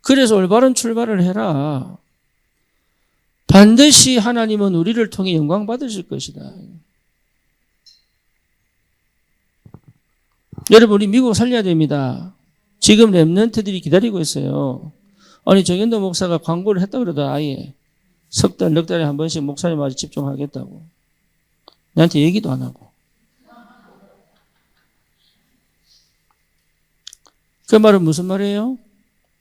그래서 올바른 출발을 해라. 반드시 하나님은 우리를 통해 영광 받으실 것이다. 여러분, 우리 미국 살려야 됩니다. 지금 랩런트들이 기다리고 있어요. 아니, 정현도 목사가 광고를 했다 그러다 아예 석 달, 넉 달에 한 번씩 목사님한테 집중하겠다고. 나한테 얘기도 안 하고. 그 말은 무슨 말이에요?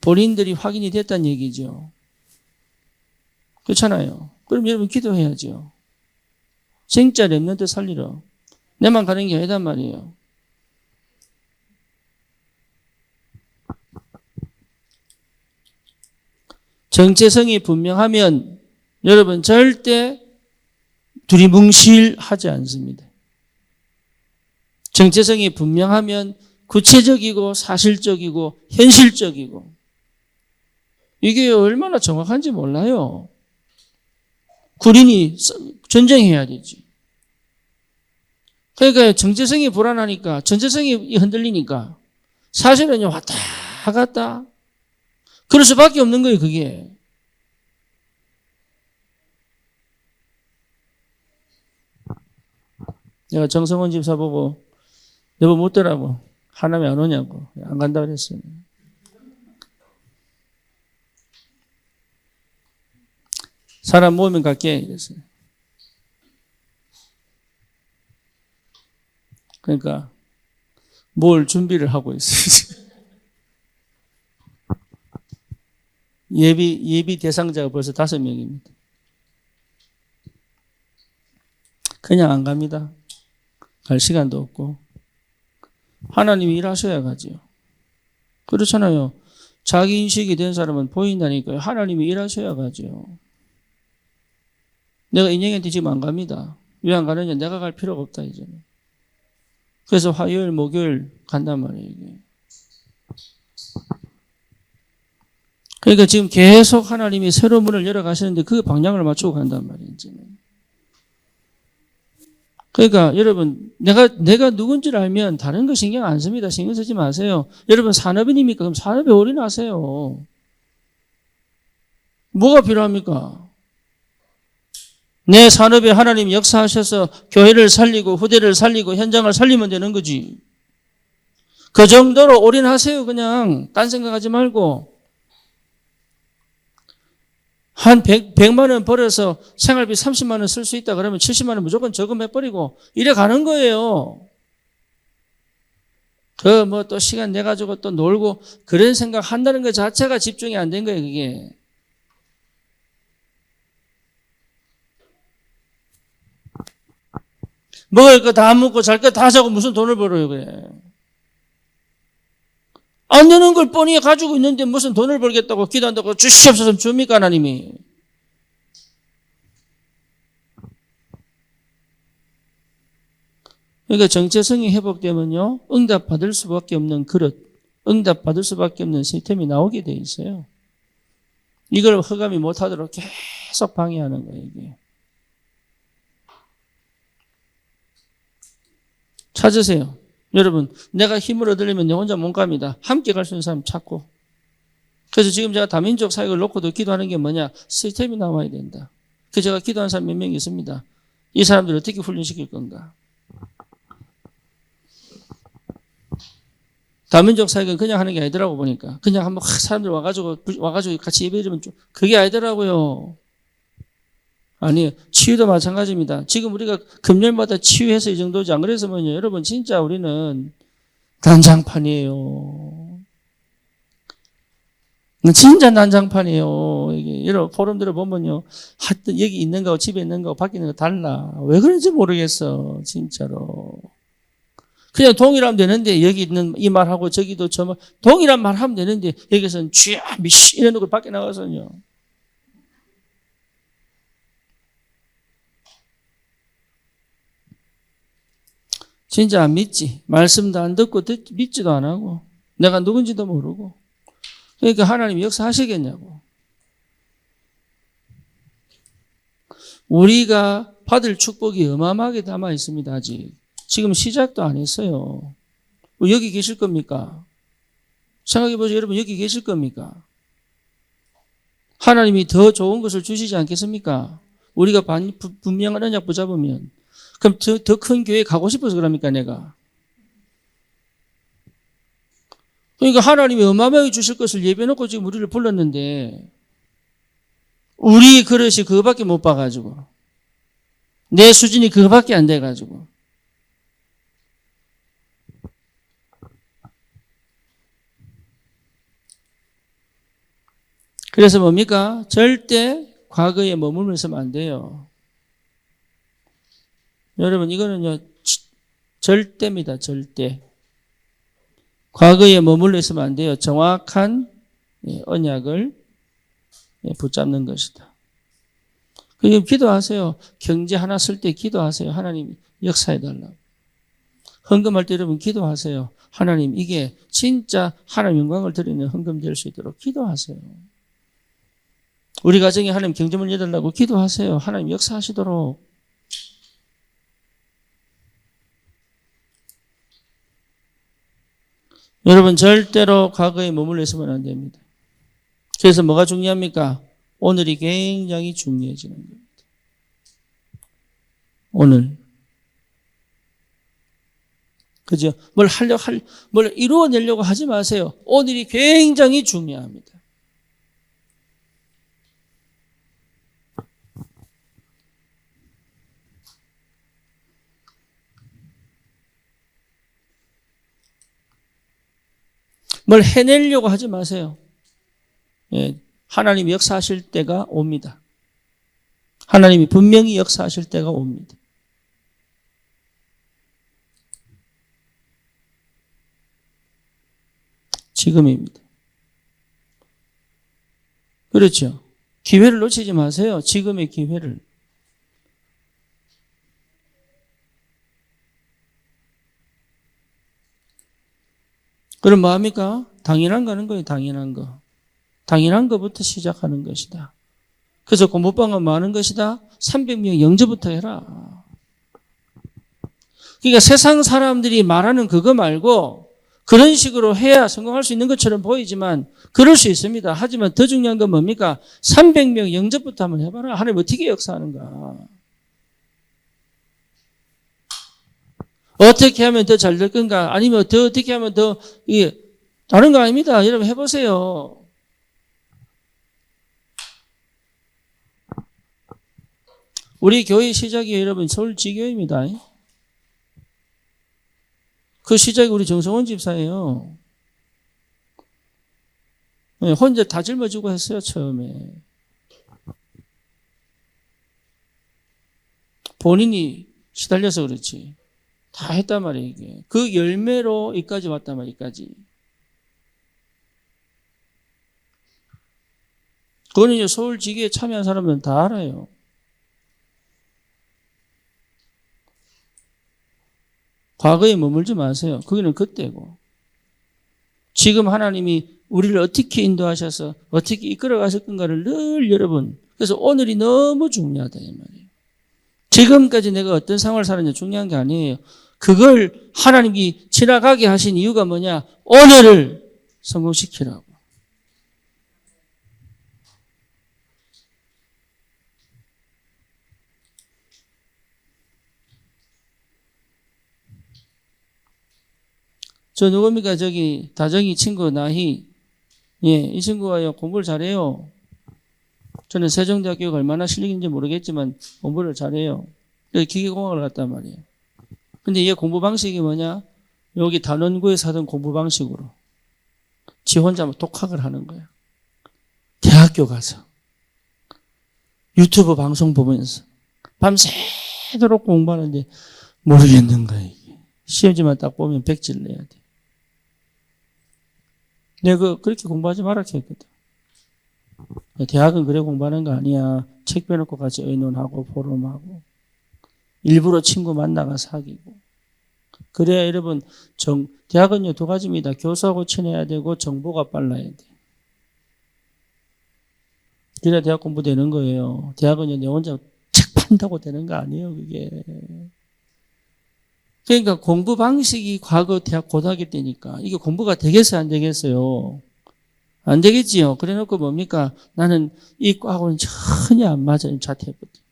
본인들이 확인이 됐다는 얘기죠. 그렇잖아요. 그럼 여러분 기도해야죠. 진짜 랩런트 살리러. 내만 가는 게 아니단 말이에요. 정체성이 분명하면 여러분 절대 두리뭉실하지 않습니다. 정체성이 분명하면 구체적이고 사실적이고 현실적이고 이게 얼마나 정확한지 몰라요. 군인이 전쟁해야 되지. 그러니까 정체성이 불안하니까 정체성이 흔들리니까 사실은 왔다 갔다 그럴 수밖에 없는 거예요. 그게. 내가 정성원 집사 보고 여보 묻더라고. 하나님 안 오냐고. 안 간다 그랬어요. 사람 모으면 갈게 이랬어요. 그러니까 뭘 준비를 하고 있어요. 예비 대상자가 벌써 5명입니다. 그냥 안 갑니다. 갈 시간도 없고. 하나님이 일하셔야 가지요. 그렇잖아요. 자기 인식이 된 사람은 보인다니까요. 하나님이 일하셔야 가지요. 내가 인형한테 지금 안 갑니다. 왜 안 가느냐? 내가 갈 필요가 없다 이제는. 그래서 화요일, 목요일 간단 말이에요. 이게. 그러니까 지금 계속 하나님이 새로운 문을 열어가시는데 그 방향을 맞추고 간단 말이에요. 이제는. 그러니까 여러분 내가 누군지를 알면 다른 거 신경 안 씁니다. 신경 쓰지 마세요. 여러분 산업인입니까? 그럼 산업에 올인하세요. 뭐가 필요합니까? 내 산업에 하나님 역사하셔서 교회를 살리고 후대를 살리고 현장을 살리면 되는 거지. 그 정도로 올인하세요. 그냥 딴 생각하지 말고. 한 100만 원 벌어서 생활비 30만 원 쓸 수 있다 그러면 70만 원 무조건 저금해버리고 이래 가는 거예요. 또 시간 내가지고 또 놀고 그런 생각 한다는 것 자체가 집중이 안 된 거예요, 그게. 먹을 거 다 먹고 잘 거 다 자고 무슨 돈을 벌어요, 그래. 안 되는 걸 뻔히 가지고 있는데 무슨 돈을 벌겠다고 기도한다고 주시옵소서 줍니까, 하나님이? 그러니까 정체성이 회복되면요, 응답받을 수밖에 없는 그릇, 응답받을 수밖에 없는 시스템이 나오게 돼 있어요. 이걸 허감이 못하도록 계속 방해하는 거예요, 이게. 찾으세요. 여러분, 내가 힘을 얻으려면 내 혼자 못 갑니다. 함께 갈 수 있는 사람 찾고. 그래서 지금 제가 다민족 사역을 놓고도 기도하는 게 뭐냐? 시스템이 나와야 된다. 그래서 제가 기도하는 사람 몇 명 있습니다. 이 사람들을 어떻게 훈련시킬 건가? 다민족 사역은 그냥 하는 게 아니더라고 보니까. 그냥 한번 사람들 와가지고 같이 예배드리면 좀 그게 아니더라고요. 아니에요. 치유도 마찬가지입니다. 지금 우리가 금요일마다 치유해서 이 정도지 안 그랬으면요. 여러분 진짜 우리는 난장판이에요. 진짜 난장판이에요. 이게 여러 포럼들을 보면요. 하여튼 여기 있는 거하고 집에 있는 거하고 밖에 있는 거 달라. 왜 그런지 모르겠어. 진짜로. 그냥 동일하면 되는데 여기 있는 이 말하고 저기도 저 말 동일한 말 하면 되는데 여기서는 쥐야 미씨 이런 거 밖에 나가서는요. 진짜 안 믿지. 말씀도 안 듣고 믿지도 안 하고 내가 누군지도 모르고 그러니까 하나님이 역사하시겠냐고. 우리가 받을 축복이 어마어마하게 담아 있습니다. 아직. 지금 시작도 안 했어요. 여기 계실 겁니까? 생각해 보세요. 여러분 여기 계실 겁니까? 하나님이 더 좋은 것을 주시지 않겠습니까? 우리가 분명한 언약 붙잡으면. 그럼 더 큰 교회 가고 싶어서 그럽니까 내가? 그러니까 하나님이 어마어마하게 주실 것을 예배해놓고 지금 우리를 불렀는데 우리 그릇이 그거밖에 못 봐가지고 내 수준이 그거밖에 안 돼가지고 그래서 뭡니까? 절대 과거에 머물러 있으면 안 돼요. 여러분 이거는요 절대입니다. 절대. 과거에 머물러 있으면 안 돼요. 정확한 언약을 붙잡는 것이다. 그리고 기도하세요. 경제 하나 쓸 때 기도하세요. 하나님 역사해달라고. 헌금할 때 여러분 기도하세요. 하나님 이게 진짜 하나님 영광을 드리는 헌금 될 수 있도록 기도하세요. 우리 가정에 하나님 경제문을 여달라고 기도하세요. 하나님 역사하시도록. 여러분 절대로 과거에 머물러 있으면 안 됩니다. 그래서 뭐가 중요합니까? 오늘이 굉장히 중요해지는 겁니다. 오늘. 그죠? 뭘 이루어내려고 하지 마세요. 오늘이 굉장히 중요합니다. 뭘 해내려고 하지 마세요. 예, 하나님이 역사하실 때가 옵니다. 하나님이 분명히 역사하실 때가 옵니다. 지금입니다. 그렇죠. 기회를 놓치지 마세요. 지금의 기회를. 그럼 뭐합니까? 당연한 거는 거예요. 당연한 거. 당연한 것부터 시작하는 것이다. 그래서 공부방은 뭐 하는 것이다? 300명 영접부터 해라. 그러니까 세상 사람들이 말하는 그거 말고 그런 식으로 해야 성공할 수 있는 것처럼 보이지만 그럴 수 있습니다. 하지만 더 중요한 건 뭡니까? 300명 영접부터 한번 해봐라. 하나님 어떻게 역사하는가? 어떻게 하면 더 잘 될 건가? 아니면 더 어떻게 하면 더 다른 거 아닙니다. 여러분 해보세요. 우리 교회 시작이 여러분 서울지교입니다. 그 시작이 우리 정성원 집사예요. 혼자 다 짊어지고 했어요, 처음에. 본인이 시달려서 그렇지. 다 했단 말이에요, 이게. 그 열매로 이까지 왔단 말이에요, 이까지. 그거는 이제 서울지교에 참여한 사람들은 다 알아요. 과거에 머물지 마세요. 거기는 그때고. 지금 하나님이 우리를 어떻게 인도하셔서 어떻게 이끌어 가실 건가를 늘 여러분. 그래서 오늘이 너무 중요하다 이 말이에요. 지금까지 내가 어떤 상황을 살았는지 중요한 게 아니에요. 그걸 하나님이 지나가게 하신 이유가 뭐냐? 오늘을 성공시키라고. 저 누굽니까? 저기 다정이 친구 나희. 예, 이 친구가 공부를 잘해요. 저는 세종대학교가 얼마나 실력인지 모르겠지만 공부를 잘해요. 그래서 기계공학을 갔단 말이에요. 근데 얘 공부 방식이 뭐냐? 여기 단원구에서 하던 공부 방식으로 지 혼자 독학을 하는 거야. 대학교 가서 유튜브 방송 보면서 밤새도록 공부하는데 모르겠는 거야. 이게. 시험지만 딱 보면 100질 내야 돼. 내가 그렇게 공부하지 말라 했거든. 대학은 그래 공부하는 거 아니야. 책 빼놓고 같이 의논하고 포럼하고 일부러 친구 만나가 사귀고. 그래야 여러분 대학은요 2가지입니다. 교수하고 친해야 되고 정보가 빨라야 돼. 그래야 대학 공부 되는 거예요. 대학은요 내 혼자 책 판다고 되는 거 아니에요. 그게. 그러니까 공부 방식이 과거 대학 고등학교 때니까 이게 공부가 되겠어요 안 되겠어요? 안 되겠지요. 그래 놓고 뭡니까? 나는 이 과하고는 전혀 안 맞아요. 자퇴했거든.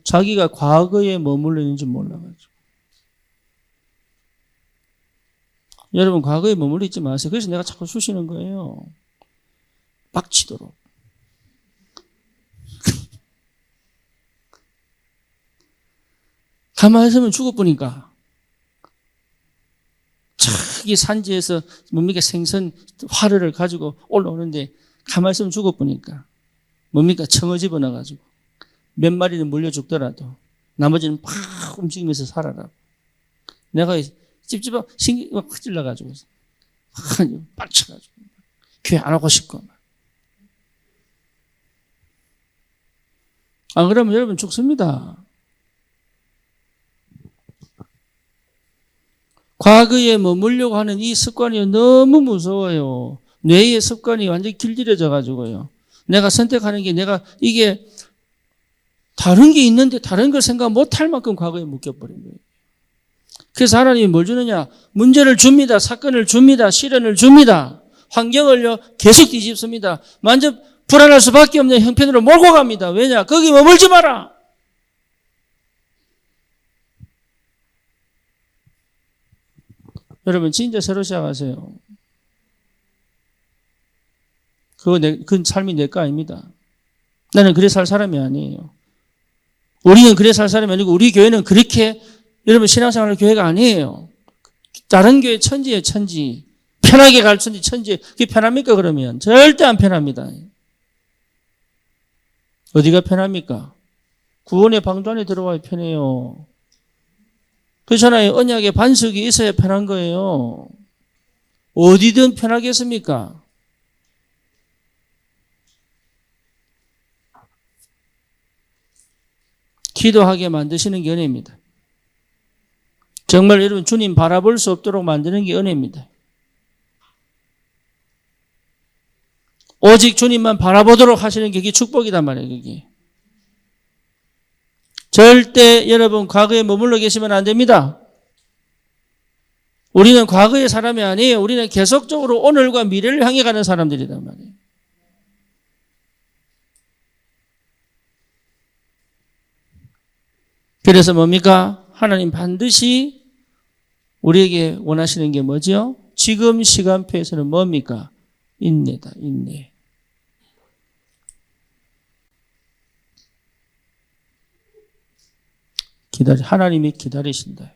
자기가 과거에 머물러 있는지 몰라가지고. 여러분, 과거에 머물러 있지 마세요. 그래서 내가 자꾸 쑤시는 거예요. 빡치도록. 가만히 있으면 죽어보니까. 저기 산지에서 뭡니까? 생선 화르를 가지고 올라오는데 가만히 있으면 죽어보니까. 뭡니까? 청어 집어넣어가지고. 몇 마리는 물려 죽더라도 나머지는 팍 움직이면서 살아라. 내가 찝찝하고 신경이 확 찔러가지고 빡쳐가지고 교회 안 오고 싶고. 안 그러면 여러분 죽습니다. 과거에 머물려고 하는 이 습관이 너무 무서워요. 뇌의 습관이 완전히 길들여져 가지고요. 내가 선택하는 게 이게 다른 게 있는데 다른 걸 생각 못할 만큼 과거에 묶여버린 거예요. 그래서 하나님이 뭘 주느냐? 문제를 줍니다. 사건을 줍니다. 시련을 줍니다. 환경을요 계속 뒤집습니다. 완전 불안할 수밖에 없는 형편으로 몰고 갑니다. 왜냐? 거기 머물지 마라. 여러분 진짜 새로 시작하세요. 그건 삶이 내 거 아닙니다. 나는 그래 살 사람이 아니에요. 우리는 그래 살 사람이 아니고 우리 교회는 그렇게 여러분 신앙생활 교회가 아니에요. 다른 교회 천지예요. 천지. 편하게 가르치는데 천지. 그게 편합니까 그러면? 절대 안 편합니다. 어디가 편합니까? 구원의 방도 안에 들어와야 편해요. 그렇잖아요. 언약의 반석이 있어야 편한 거예요. 어디든 편하겠습니까? 기도하게 만드시는 게 은혜입니다. 정말 여러분 주님 바라볼 수 없도록 만드는 게 은혜입니다. 오직 주님만 바라보도록 하시는 게 그게 축복이단 말이에요. 그게. 절대 여러분 과거에 머물러 계시면 안 됩니다. 우리는 과거의 사람이 아니에요. 우리는 계속적으로 오늘과 미래를 향해 가는 사람들이란 말이에요. 그래서 뭡니까? 하나님 반드시 우리에게 원하시는 게 뭐죠? 지금 시간표에서는 뭡니까? 인내다, 인내. 하나님이 기다리신다.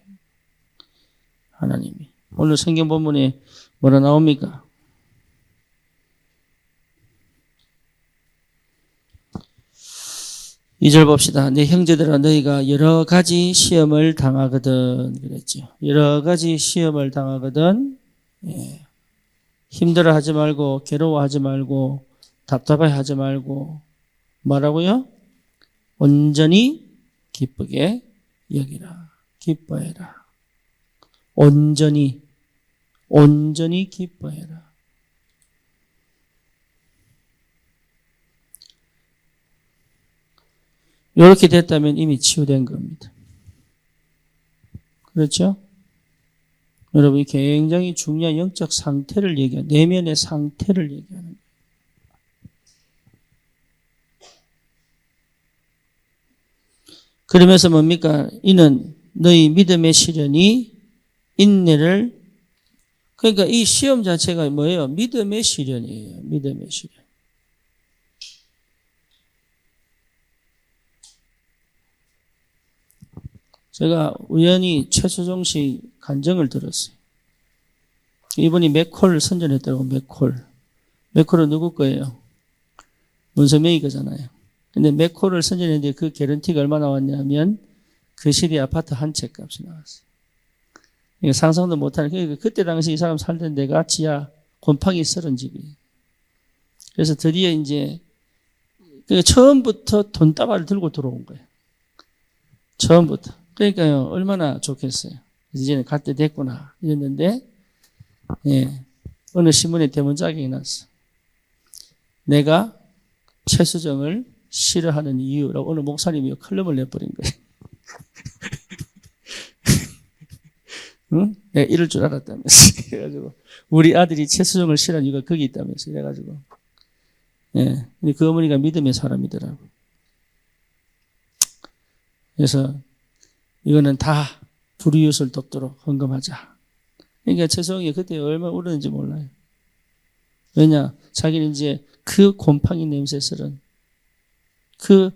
하나님이. 오늘 성경 본문에 뭐라 나옵니까? 이 절 봅시다. 내 형제들아 너희가 여러 가지 시험을 당하거든 그랬죠. 여러 가지 시험을 당하거든 힘들어하지 말고 괴로워하지 말고 답답해하지 말고 뭐라고요? 온전히 기쁘게 여기라. 기뻐해라. 온전히 기뻐해라. 이렇게 됐다면 이미 치유된 겁니다. 그렇죠? 여러분이 굉장히 중요한 영적 상태를 얘기하는, 내면의 상태를 얘기하는 거예요. 그러면서 뭡니까? 이는 너희 믿음의 시련이 인내를 그러니까 이 시험 자체가 뭐예요? 믿음의 시련이에요. 믿음의 시련. 제가 우연히 최수종 씨 간증을 들었어요. 이분이 맥콜을 선전했더라고, 맥콜. 맥콜은 누구 거예요? 문선명이 거잖아요. 근데 맥콜을 선전했는데 그 개런티가 얼마 나왔냐면 그 시대 아파트 한 채 값이 나왔어요. 그러니까 상상도 못하는, 그러니까 그때 당시 이 사람 살던 데가 지하 곰팡이 썰은 집이에요. 그래서 드디어 이제 처음부터 돈다발을 들고 들어온 거예요. 처음부터. 그러니까요, 얼마나 좋겠어요. 이제는 갈 때 됐구나 이랬는데, 예, 어느 신문에 대문짝이 났어. 내가 최수정을 싫어하는 이유라고 어느 목사님이 칼럼을 내버린 거예요. 응? 내가 이럴 줄 알았다면서. 그래가지고 우리 아들이 최수정을 싫어하는 이유가 거기 있다면서. 그래가지고, 예, 근데 그 어머니가 믿음의 사람이더라고. 그래서 이거는 다 불이웃을 돕도록 헌금하자. 그러니까 최수정이 그때 얼마나 울었는지 몰라요. 왜냐? 자기는 이제 그 곰팡이 냄새 스런 그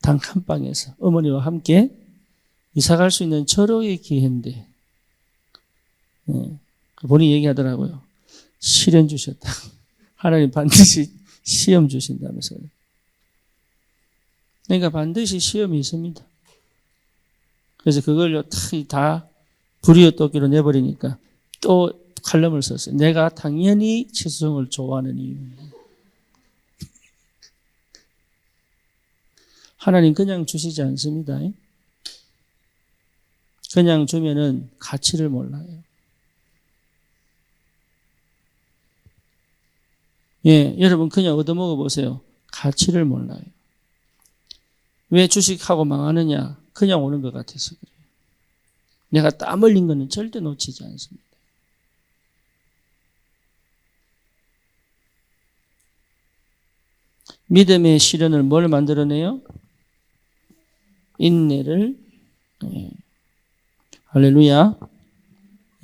단칸방에서 어머니와 함께 이사갈 수 있는 절호의 기회인데, 예, 본인이 얘기하더라고요. 시련 주셨다. 하나님 반드시 시험 주신다면서요. 그러니까 반드시 시험이 있습니다. 그래서 그걸요 다 불이웃돕기로 내버리니까 또 칼럼을 썼어요. 내가 당연히 최수정을 좋아하는 이유. 하나님 그냥 주시지 않습니다. 그냥 주면은 가치를 몰라요. 예, 여러분 그냥 얻어먹어 보세요. 가치를 몰라요. 왜 주식하고 망하느냐? 그냥 오는 것 같아서 그래요. 내가 땀 흘린 거는 절대 놓치지 않습니다. 믿음의 시련을 뭘 만들어내요? 인내를, 예, 할렐루야,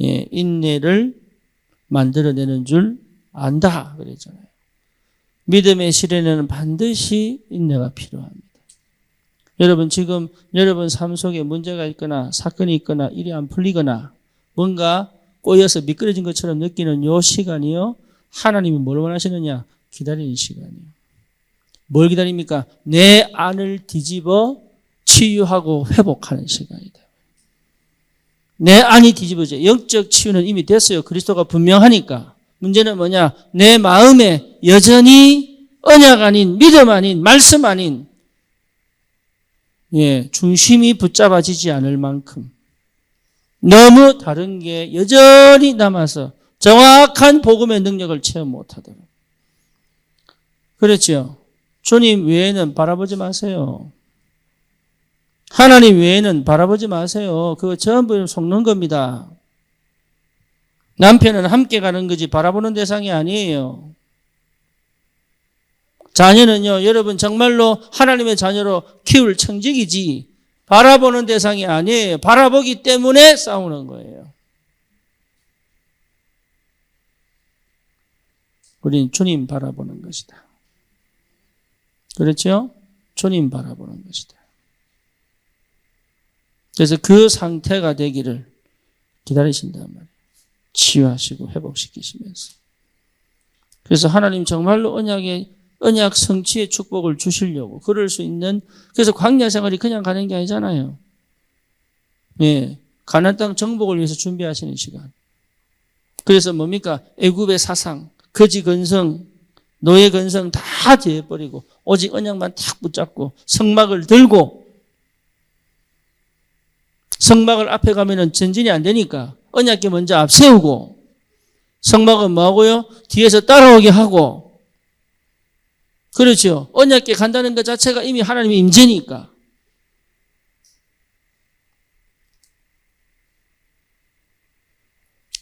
예, 인내를 만들어내는 줄 안다 그랬잖아요. 믿음의 시련에는 반드시 인내가 필요합니다. 여러분 지금 여러분 삶 속에 문제가 있거나 사건이 있거나 일이 안 풀리거나 뭔가 꼬여서 미끄러진 것처럼 느끼는 이 시간이요, 하나님이 뭘 원하시느냐? 기다리는 시간이에요. 뭘 기다립니까? 내 안을 뒤집어 치유하고 회복하는 시간이다. 내 안이 뒤집어져. 영적 치유는 이미 됐어요. 그리스도가 분명하니까. 문제는 뭐냐? 내 마음에 여전히 언약 아닌, 믿음 아닌, 말씀 아닌, 예, 중심이 붙잡아지지 않을 만큼 너무 다른 게 여전히 남아서 정확한 복음의 능력을 체험 못하도록. 그렇죠? 주님 외에는 바라보지 마세요. 하나님 외에는 바라보지 마세요. 그거 전부 속는 겁니다. 남편은 함께 가는 거지 바라보는 대상이 아니에요. 자녀는요, 여러분 정말로 하나님의 자녀로 키울 청직이지 바라보는 대상이 아니에요. 바라보기 때문에 싸우는 거예요. 우리는 주님 바라보는 것이다. 그렇죠? 주님 바라보는 것이다. 그래서 그 상태가 되기를 기다리신단 말이에요. 치유하시고 회복시키시면서. 그래서 하나님 정말로 언약 성취의 축복을 주시려고 그럴 수 있는, 그래서 광야 생활이 그냥 가는 게 아니잖아요. 예, 가나안 땅 정복을 위해서 준비하시는 시간. 그래서 뭡니까? 애굽의 사상, 거지 근성, 노예 근성 다 제해버리고 오직 언약만 탁 붙잡고 성막을 들고, 성막을 앞에 가면은 전진이 안 되니까 언약궤 먼저 앞세우고, 성막은 뭐하고요? 뒤에서 따라오게 하고. 그렇죠? 언약궤 간다는 것 자체가 이미 하나님의 임재니까.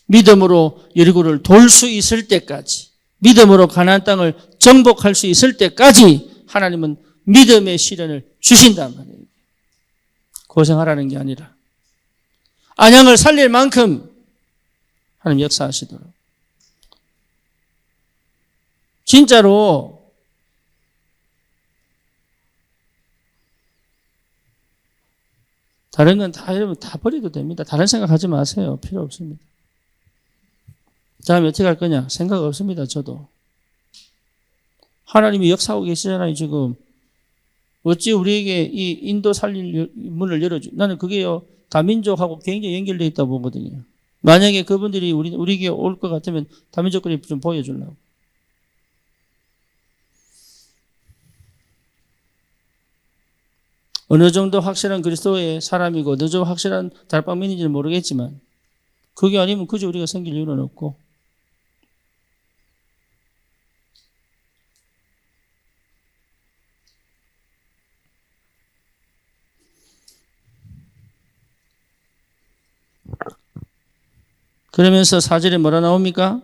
믿음으로 여리고를 돌 수 있을 때까지, 믿음으로 가나안 땅을 정복할 수 있을 때까지 하나님은 믿음의 시련을 주신단 말이에요. 고생하라는 게 아니라 안양을 살릴 만큼 하나님 역사하시도록. 진짜로. 다른 건 다 여러분 다 버려도 됩니다. 다른 생각하지 마세요. 필요 없습니다. 다음에 어떻게 할 거냐? 생각 없습니다. 저도. 하나님이 역사하고 계시잖아요. 지금. 어찌 우리에게 이 인도 살릴 문을 열어주? 나는 그게요. 다민족하고 굉장히 연결되어 있다고 보거든요. 만약에 그분들이 우리에게 올 것 같으면 다민족끼리 좀 보여주려고. 어느 정도 확실한 그리스도의 사람이고 어느 정도 확실한 달방민인지는 모르겠지만 그게 아니면 그저 우리가 생길 이유는 없고. 그러면서 4절에 뭐라 나옵니까?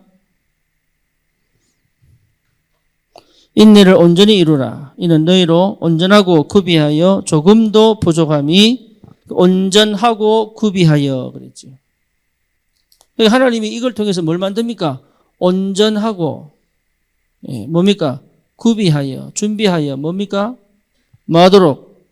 인내를 온전히 이루라. 이는 너희로 온전하고 구비하여 조금도 부족함이 온전하고 구비하여 그랬죠. 하나님이 이걸 통해서 뭘 만듭니까? 온전하고 뭡니까? 구비하여 준비하여 뭡니까? 뭐하도록?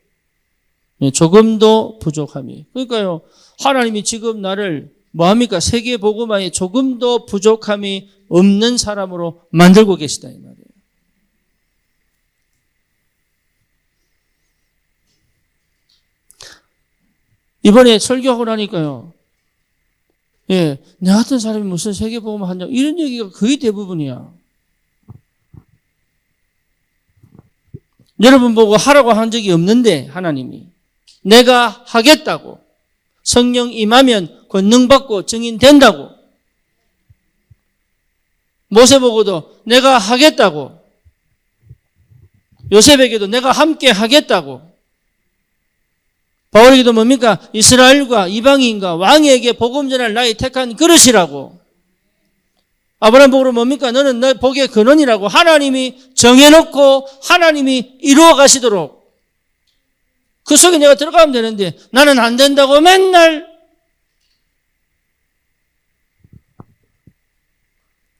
조금도 부족함이. 그러니까요. 하나님이 지금 나를 뭐합니까? 세계 복음화에 조금도 부족함이 없는 사람으로 만들고 계시다 이 말이에요. 이번에 설교하고 나니까요. 나 같은 사람이 무슨 세계 복음화 하냐 이런 얘기가 거의 대부분이야. 여러분 보고 하라고 한 적이 없는데 하나님이 내가 하겠다고 성령 임하면 권능받고 증인된다고 모세 보고도 내가 하겠다고 요셉에게도 내가 함께 하겠다고 바울에게도 뭡니까? 이스라엘과 이방인과 왕에게 복음 전할 나의 택한 그릇이라고 아브라함 보고 뭡니까? 너는 내 복의 근원이라고 하나님이 정해놓고 하나님이 이루어 가시도록 그 속에 내가 들어가면 되는데 나는 안 된다고 맨날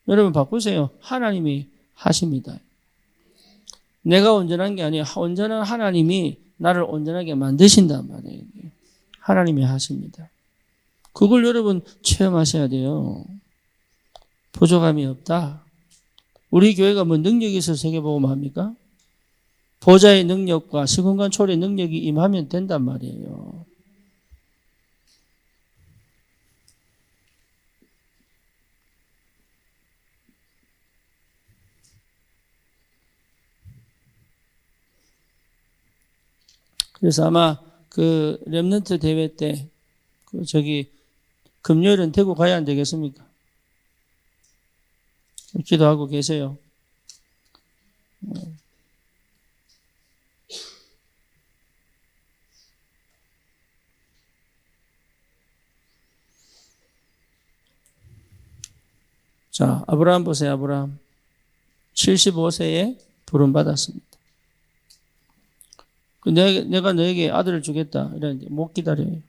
여러분 바꾸세요. 하나님이 하십니다. 내가 온전한 게 아니에요. 온전한 하나님이 나를 온전하게 만드신단 말이에요. 하나님이 하십니다. 그걸 여러분 체험하셔야 돼요. 부족함이 없다. 우리 교회가 뭐 능력이 있어서 세계복음 합니까? 보좌의 능력과 시공간 초래의 능력이 임하면 된단 말이에요. 그래서 아마 그 렘넌트 대회 때 금요일은 대구 가야 안 되겠습니까? 기도하고 계세요. 자, 아브라함 보세요. 아브라함 75세에 부름받았습니다. 내가 너에게 아들을 주겠다 이러는데 못 기다려요.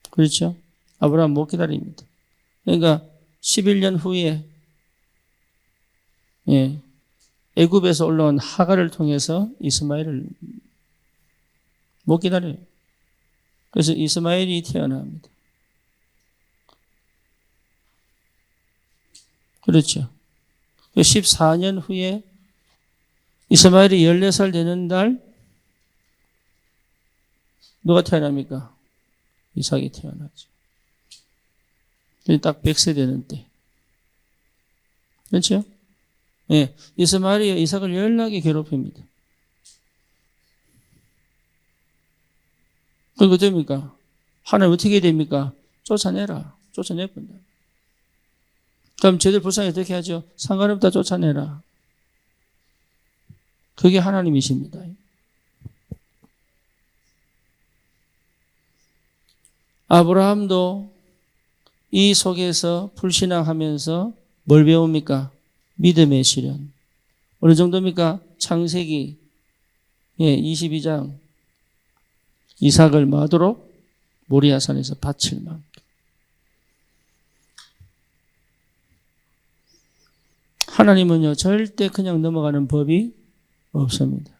그렇죠? 아브라함 못 기다립니다. 그러니까 11년 후에 애굽에서 올라온 하갈을 통해서 이스마엘을 못 기다려요. 그래서 이스마엘이 태어납니다. 그렇죠. 14년 후에 이스마엘이 14살 되는 날 누가 태어납니까? 이삭이 태어나죠. 딱 100세 되는 때. 그렇죠? 이스마엘이 이삭을 연락에 괴롭힙니다. 그리고 됩니까? 하나님 어떻게 됩니까? 쫓아내라. 쫓아내본다. 그럼 저들 불쌍히 어떻게 하죠? 상관없다 쫓아내라. 그게 하나님이십니다. 아브라함도 이 속에서 불신앙하면서 뭘 배웁니까? 믿음의 시련. 어느 정도입니까? 창세기 22장 이삭을 마도록 모리아산에서 바칠 만큼. 하나님은요, 절대 그냥 넘어가는 법이 없습니다.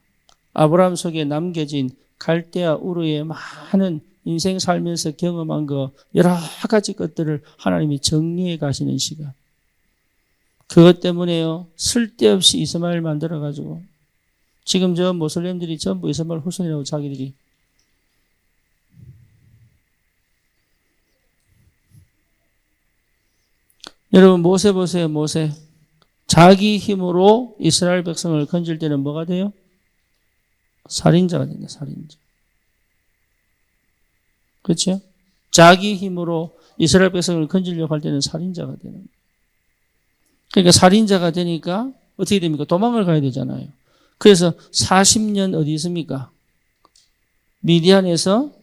아브라함 속에 남겨진 갈대아 우르의 많은 인생 살면서 경험한 거, 여러 가지 것들을 하나님이 정리해 가시는 시간. 그것 때문에요, 쓸데없이 이스마엘 만들어가지고, 지금 저 모슬렘들이 전부 이스마엘 후손이라고 자기들이. 여러분, 모세 보세요, 모세. 자기 힘으로 이스라엘 백성을 건질 때는 뭐가 돼요? 살인자가 된다, 살인자. 그렇죠? 자기 힘으로 이스라엘 백성을 건지려고 할 때는 살인자가 되는 거예요. 그러니까 살인자가 되니까 어떻게 됩니까? 도망을 가야 되잖아요. 그래서 40년 어디 있습니까? 미디안에서.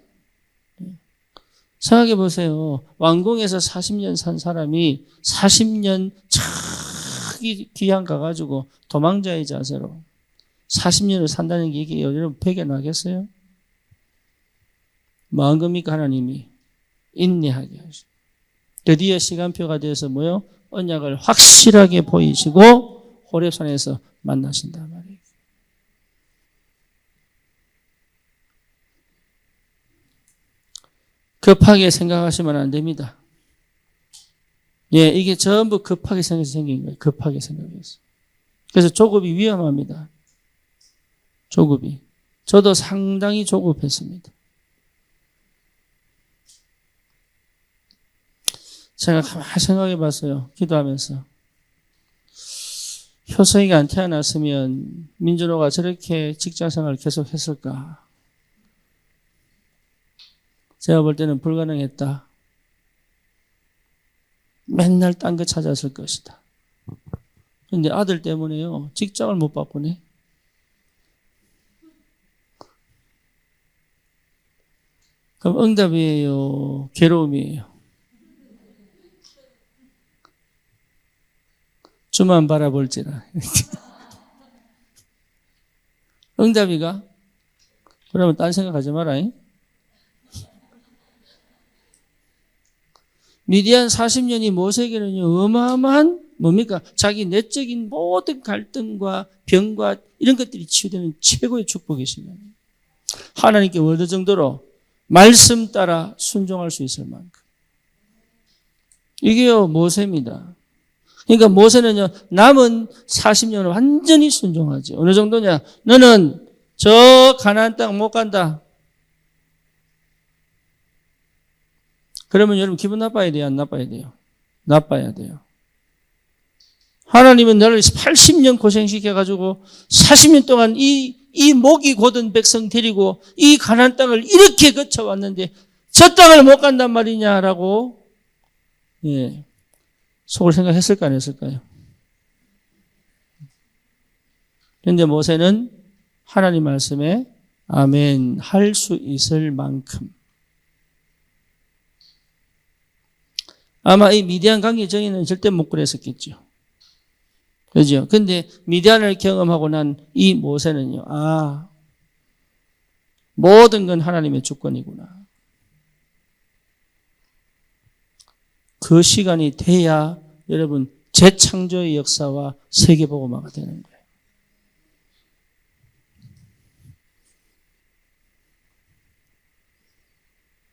생각해 보세요. 왕궁에서 40년 산 사람이 40년 차기 귀양 가가지고 도망자의 자세로 40년을 산다는 게 이게 여러분 벽에 나겠어요? 뭐한 겁니까? 하나님이 인내하게 하시고 드디어 시간표가 돼서 뭐요? 언약을 확실하게 보이시고 호렙산에서 만나신단 말이에요. 급하게 생각하시면 안 됩니다. 예, 이게 전부 급하게 생각해서 생긴 거예요. 급하게 생각해서. 그래서 조급이 위험합니다. 조급이. 저도 상당히 조급했습니다. 제가 가만히 생각해 봤어요. 기도하면서. 효성이가 안 태어났으면 민준호가 저렇게 직장생활을 계속 했을까? 제가 볼 때는 불가능했다. 맨날 딴 거 찾았을 것이다. 그런데 아들 때문에요, 직장을 못 바꾸네. 그럼 응답이에요? 괴로움이에요? 주만 바라볼지라. 응답이가? 그러면 딴 생각하지 마라. 미디안 40년이 모세에게는요, 어마어마한 뭡니까? 자기 내적인 모든 갈등과 병과 이런 것들이 치유되는 최고의 축복의 시간이에요. 하나님께 어느 정도로 말씀 따라 순종할 수 있을 만큼. 이게요, 모세입니다. 그러니까 모세는요, 남은 40년을 완전히 순종하지. 어느 정도냐? 너는 저 가나안 땅 못 간다. 그러면 여러분 기분 나빠야 돼요? 안 나빠야 돼요? 나빠야 돼요. 하나님은 너를 80년 고생시켜가지고 40년 동안 이 목이 곧은 백성 데리고 이 가나안 땅을 이렇게 거쳐왔는데 저 땅을 못 간단 말이냐라고, 예, 속을 생각했을까 안 했을까요? 그런데 모세는 하나님 말씀에 아멘 할 수 있을 만큼. 아마 이 미디안 가기 전에는 절대 못 그랬었겠죠. 그죠? 근데 미디안을 경험하고 난 이 모세는요, 아, 모든 건 하나님의 주권이구나. 그 시간이 돼야 여러분 재창조의 역사와 세계복음화가 되는 거예요.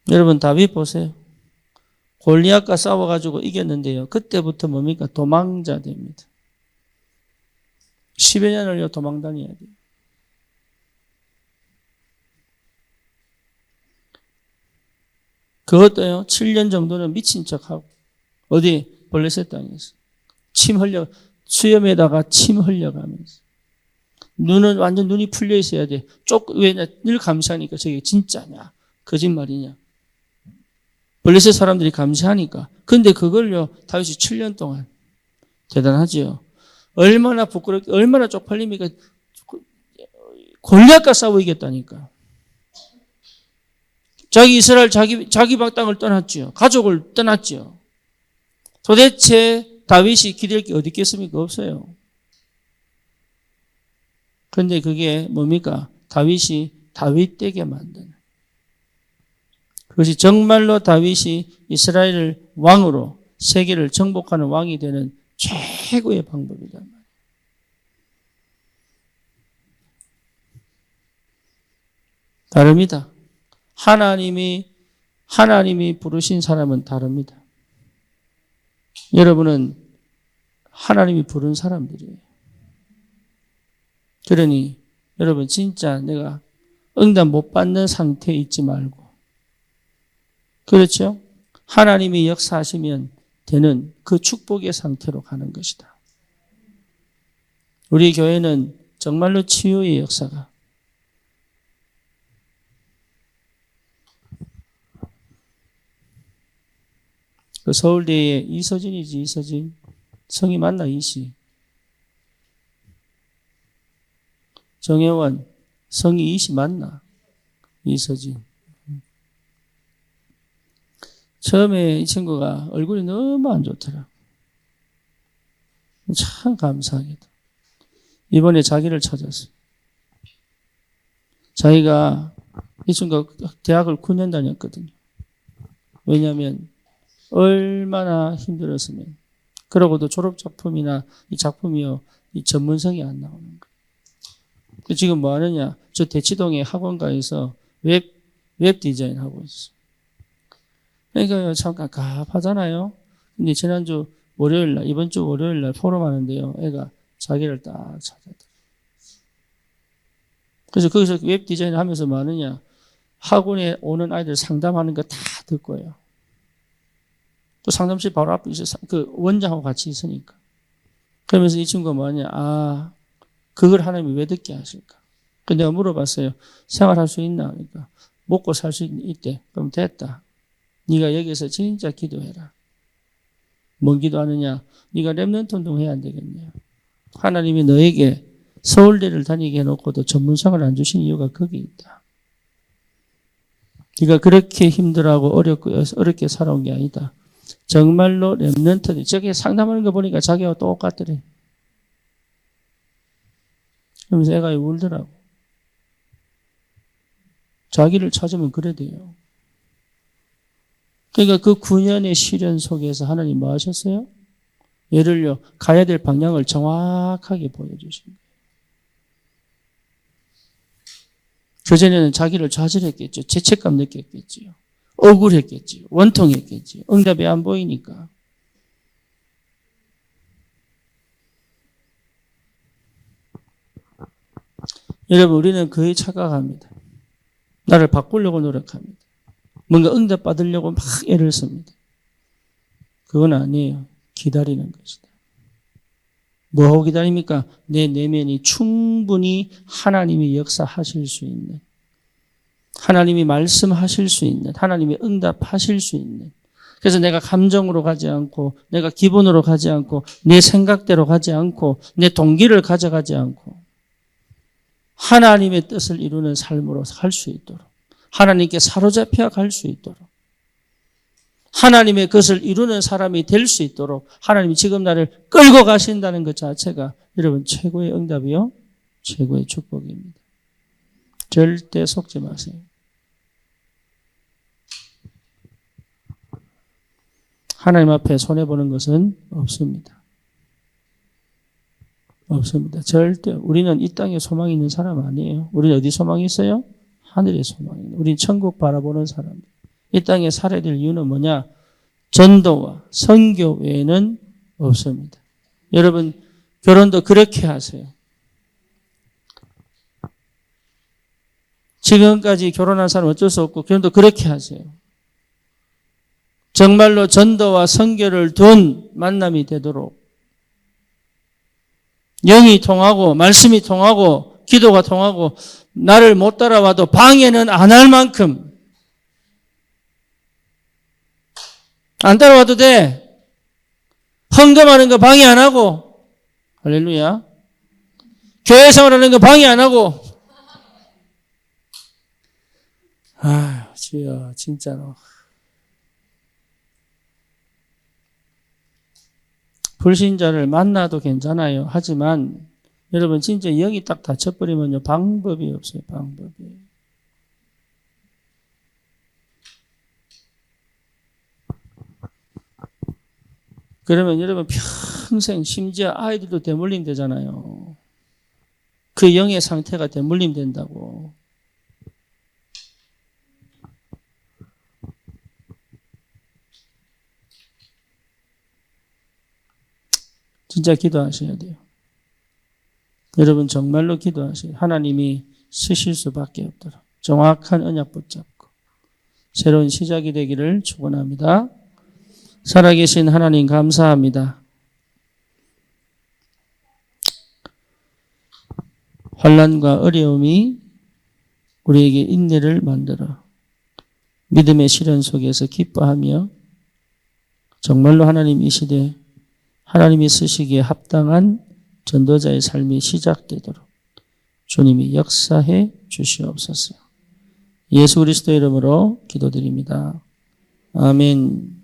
여러분 다윗 보세요. 골리앗과 싸워가지고 이겼는데요. 그때부터 뭡니까? 도망자 됩니다. 10여 년을요 도망 다녀야 돼요. 그것도요 7년 정도는 미친 척하고 어디 블레셋 땅에서 침 흘려 수염에다가 침 흘려가면서 눈은 완전 눈이 풀려 있어야 돼. 왜냐 늘 감시하니까 저게 진짜냐 거짓말이냐. 블레셋 사람들이 감시하니까. 근데 그걸요 다윗이 7년 동안 대단하지요. 얼마나 부끄럽게 얼마나 쪽팔립니까. 골리앗과 싸워 이겼다니까. 자기 이스라엘 자기 땅을 떠났지요. 가족을 떠났지요. 도대체 다윗이 기댈 게 어디 있겠습니까? 없어요. 그런데 그게 뭡니까? 다윗이 다윗되게 만드는. 그것이 정말로 다윗이 이스라엘 왕으로 세계를 정복하는 왕이 되는 최고의 방법이다. 다릅니다. 하나님이 부르신 사람은 다릅니다. 여러분은 하나님이 부른 사람들이에요. 그러니 여러분 진짜 내가 응답 못 받는 상태에 있지 말고, 그렇죠? 하나님이 역사하시면 되는 그 축복의 상태로 가는 것이다. 우리 교회는 정말로 치유의 역사가, 그 서울대의 이서진이지, 이서진. 성이 맞나, 이시. 정혜원, 성이 이시 맞나? 이서진. 처음에 이 친구가 얼굴이 너무 안 좋더라. 참 감사하게도. 이번에 자기를 찾았어. 자기가, 이 친구가 대학을 9년 다녔거든요. 왜냐하면 얼마나 힘들었으면. 그러고도 졸업작품이나 이 작품이요, 이 전문성이 안 나오는 거예요. 지금 뭐 하느냐? 저 대치동의 학원가에서 웹 디자인 하고 있어. 그러니까 참 갑갑하잖아요. 근데 지난주 월요일 날, 이번 주 월요일 날 포럼 하는데요. 애가 자기를 딱 찾아들어. 그래서 거기서 웹 디자인 하면서 뭐 하느냐? 학원에 오는 아이들 상담하는 거 다 듣고요. 또 상담실 바로 앞에 있어. 그 원장하고 같이 있으니까. 그러면서 이 친구가 뭐하냐? 그걸 하나님이 왜 듣게 하실까? 그 내가 물어봤어요. 생활할 수 있나? 그러니까 먹고 살 수 있대. 그럼 됐다. 네가 여기서 진짜 기도해라. 뭔 기도하느냐? 네가 렘넌트 운동해야 안 되겠냐? 하나님이 너에게 서울대를 다니게 해놓고도 전문성을 안 주신 이유가 거기 있다. 네가 그렇게 힘들어하고 어렵게 살아온 게 아니다. 정말로 렘넌트들, 저게 상담하는 거 보니까 자기와 똑같더래. 그러면서 애가 울더라고. 자기를 찾으면 그래 돼요. 그러니까 그 9년의 시련 속에서 하나님 뭐 하셨어요? 얘를요, 가야 될 방향을 정확하게 보여주신 거예요. 그전에는 자기를 좌절했겠죠. 죄책감 느꼈겠지요. 억울했겠지요. 원통했겠지요. 응답이 안 보이니까. 여러분, 우리는 거의 착각합니다. 나를 바꾸려고 노력합니다. 뭔가 응답 받으려고 막 애를 씁니다. 그건 아니에요. 기다리는 것이다. 뭐하고 기다립니까? 내 내면이 충분히 하나님이 역사하실 수 있는, 하나님이 말씀하실 수 있는, 하나님이 응답하실 수 있는. 그래서 내가 감정으로 가지 않고, 내가 기분으로 가지 않고, 내 생각대로 가지 않고, 내 동기를 가져가지 않고, 하나님의 뜻을 이루는 삶으로 갈 수 있도록, 하나님께 사로잡혀 갈 수 있도록, 하나님의 것을 이루는 사람이 될 수 있도록 하나님이 지금 나를 끌고 가신다는 것 자체가 여러분 최고의 응답이요, 최고의 축복입니다. 절대 속지 마세요. 하나님 앞에 손해보는 것은 없습니다. 없습니다. 절대. 우리는 이 땅에 소망이 있는 사람 아니에요. 우리는 어디 소망이 있어요? 하늘에 소망이 있는. 우리는 천국 바라보는 사람들. 이 땅에 살아야 될 이유는 뭐냐? 전도와 선교 외에는 없습니다. 여러분, 결혼도 그렇게 하세요. 지금까지 결혼한 사람 어쩔 수 없고 결혼도 그렇게 하세요. 정말로 전도와 선교를 둔 만남이 되도록 영이 통하고 말씀이 통하고 기도가 통하고 나를 못 따라와도 방해는 안 할 만큼 안 따라와도 돼. 헌금하는 거 방해 안 하고, 할렐루야. 교회 생활하는 거 방해 안 하고. 주여, 진짜로. 불신자를 만나도 괜찮아요. 하지만 여러분 진짜 영이 딱 닫혀버리면요, 방법이 없어요. 방법이. 그러면 여러분 평생, 심지어 아이들도 대물림 되잖아요. 그 영의 상태가 대물림 된다고. 진짜 기도하셔야 돼요. 여러분 정말로 기도하세요. 하나님이 쓰실 수밖에 없도록 정확한 언약 붙잡고 새로운 시작이 되기를 축원합니다. 살아계신 하나님 감사합니다. 환난과 어려움이 우리에게 인내를 만들어 믿음의 시련 속에서 기뻐하며 정말로 하나님 이 시대 하나님이 쓰시기에 합당한 전도자의 삶이 시작되도록 주님이 역사해 주시옵소서. 예수 그리스도의 이름으로 기도드립니다. 아멘.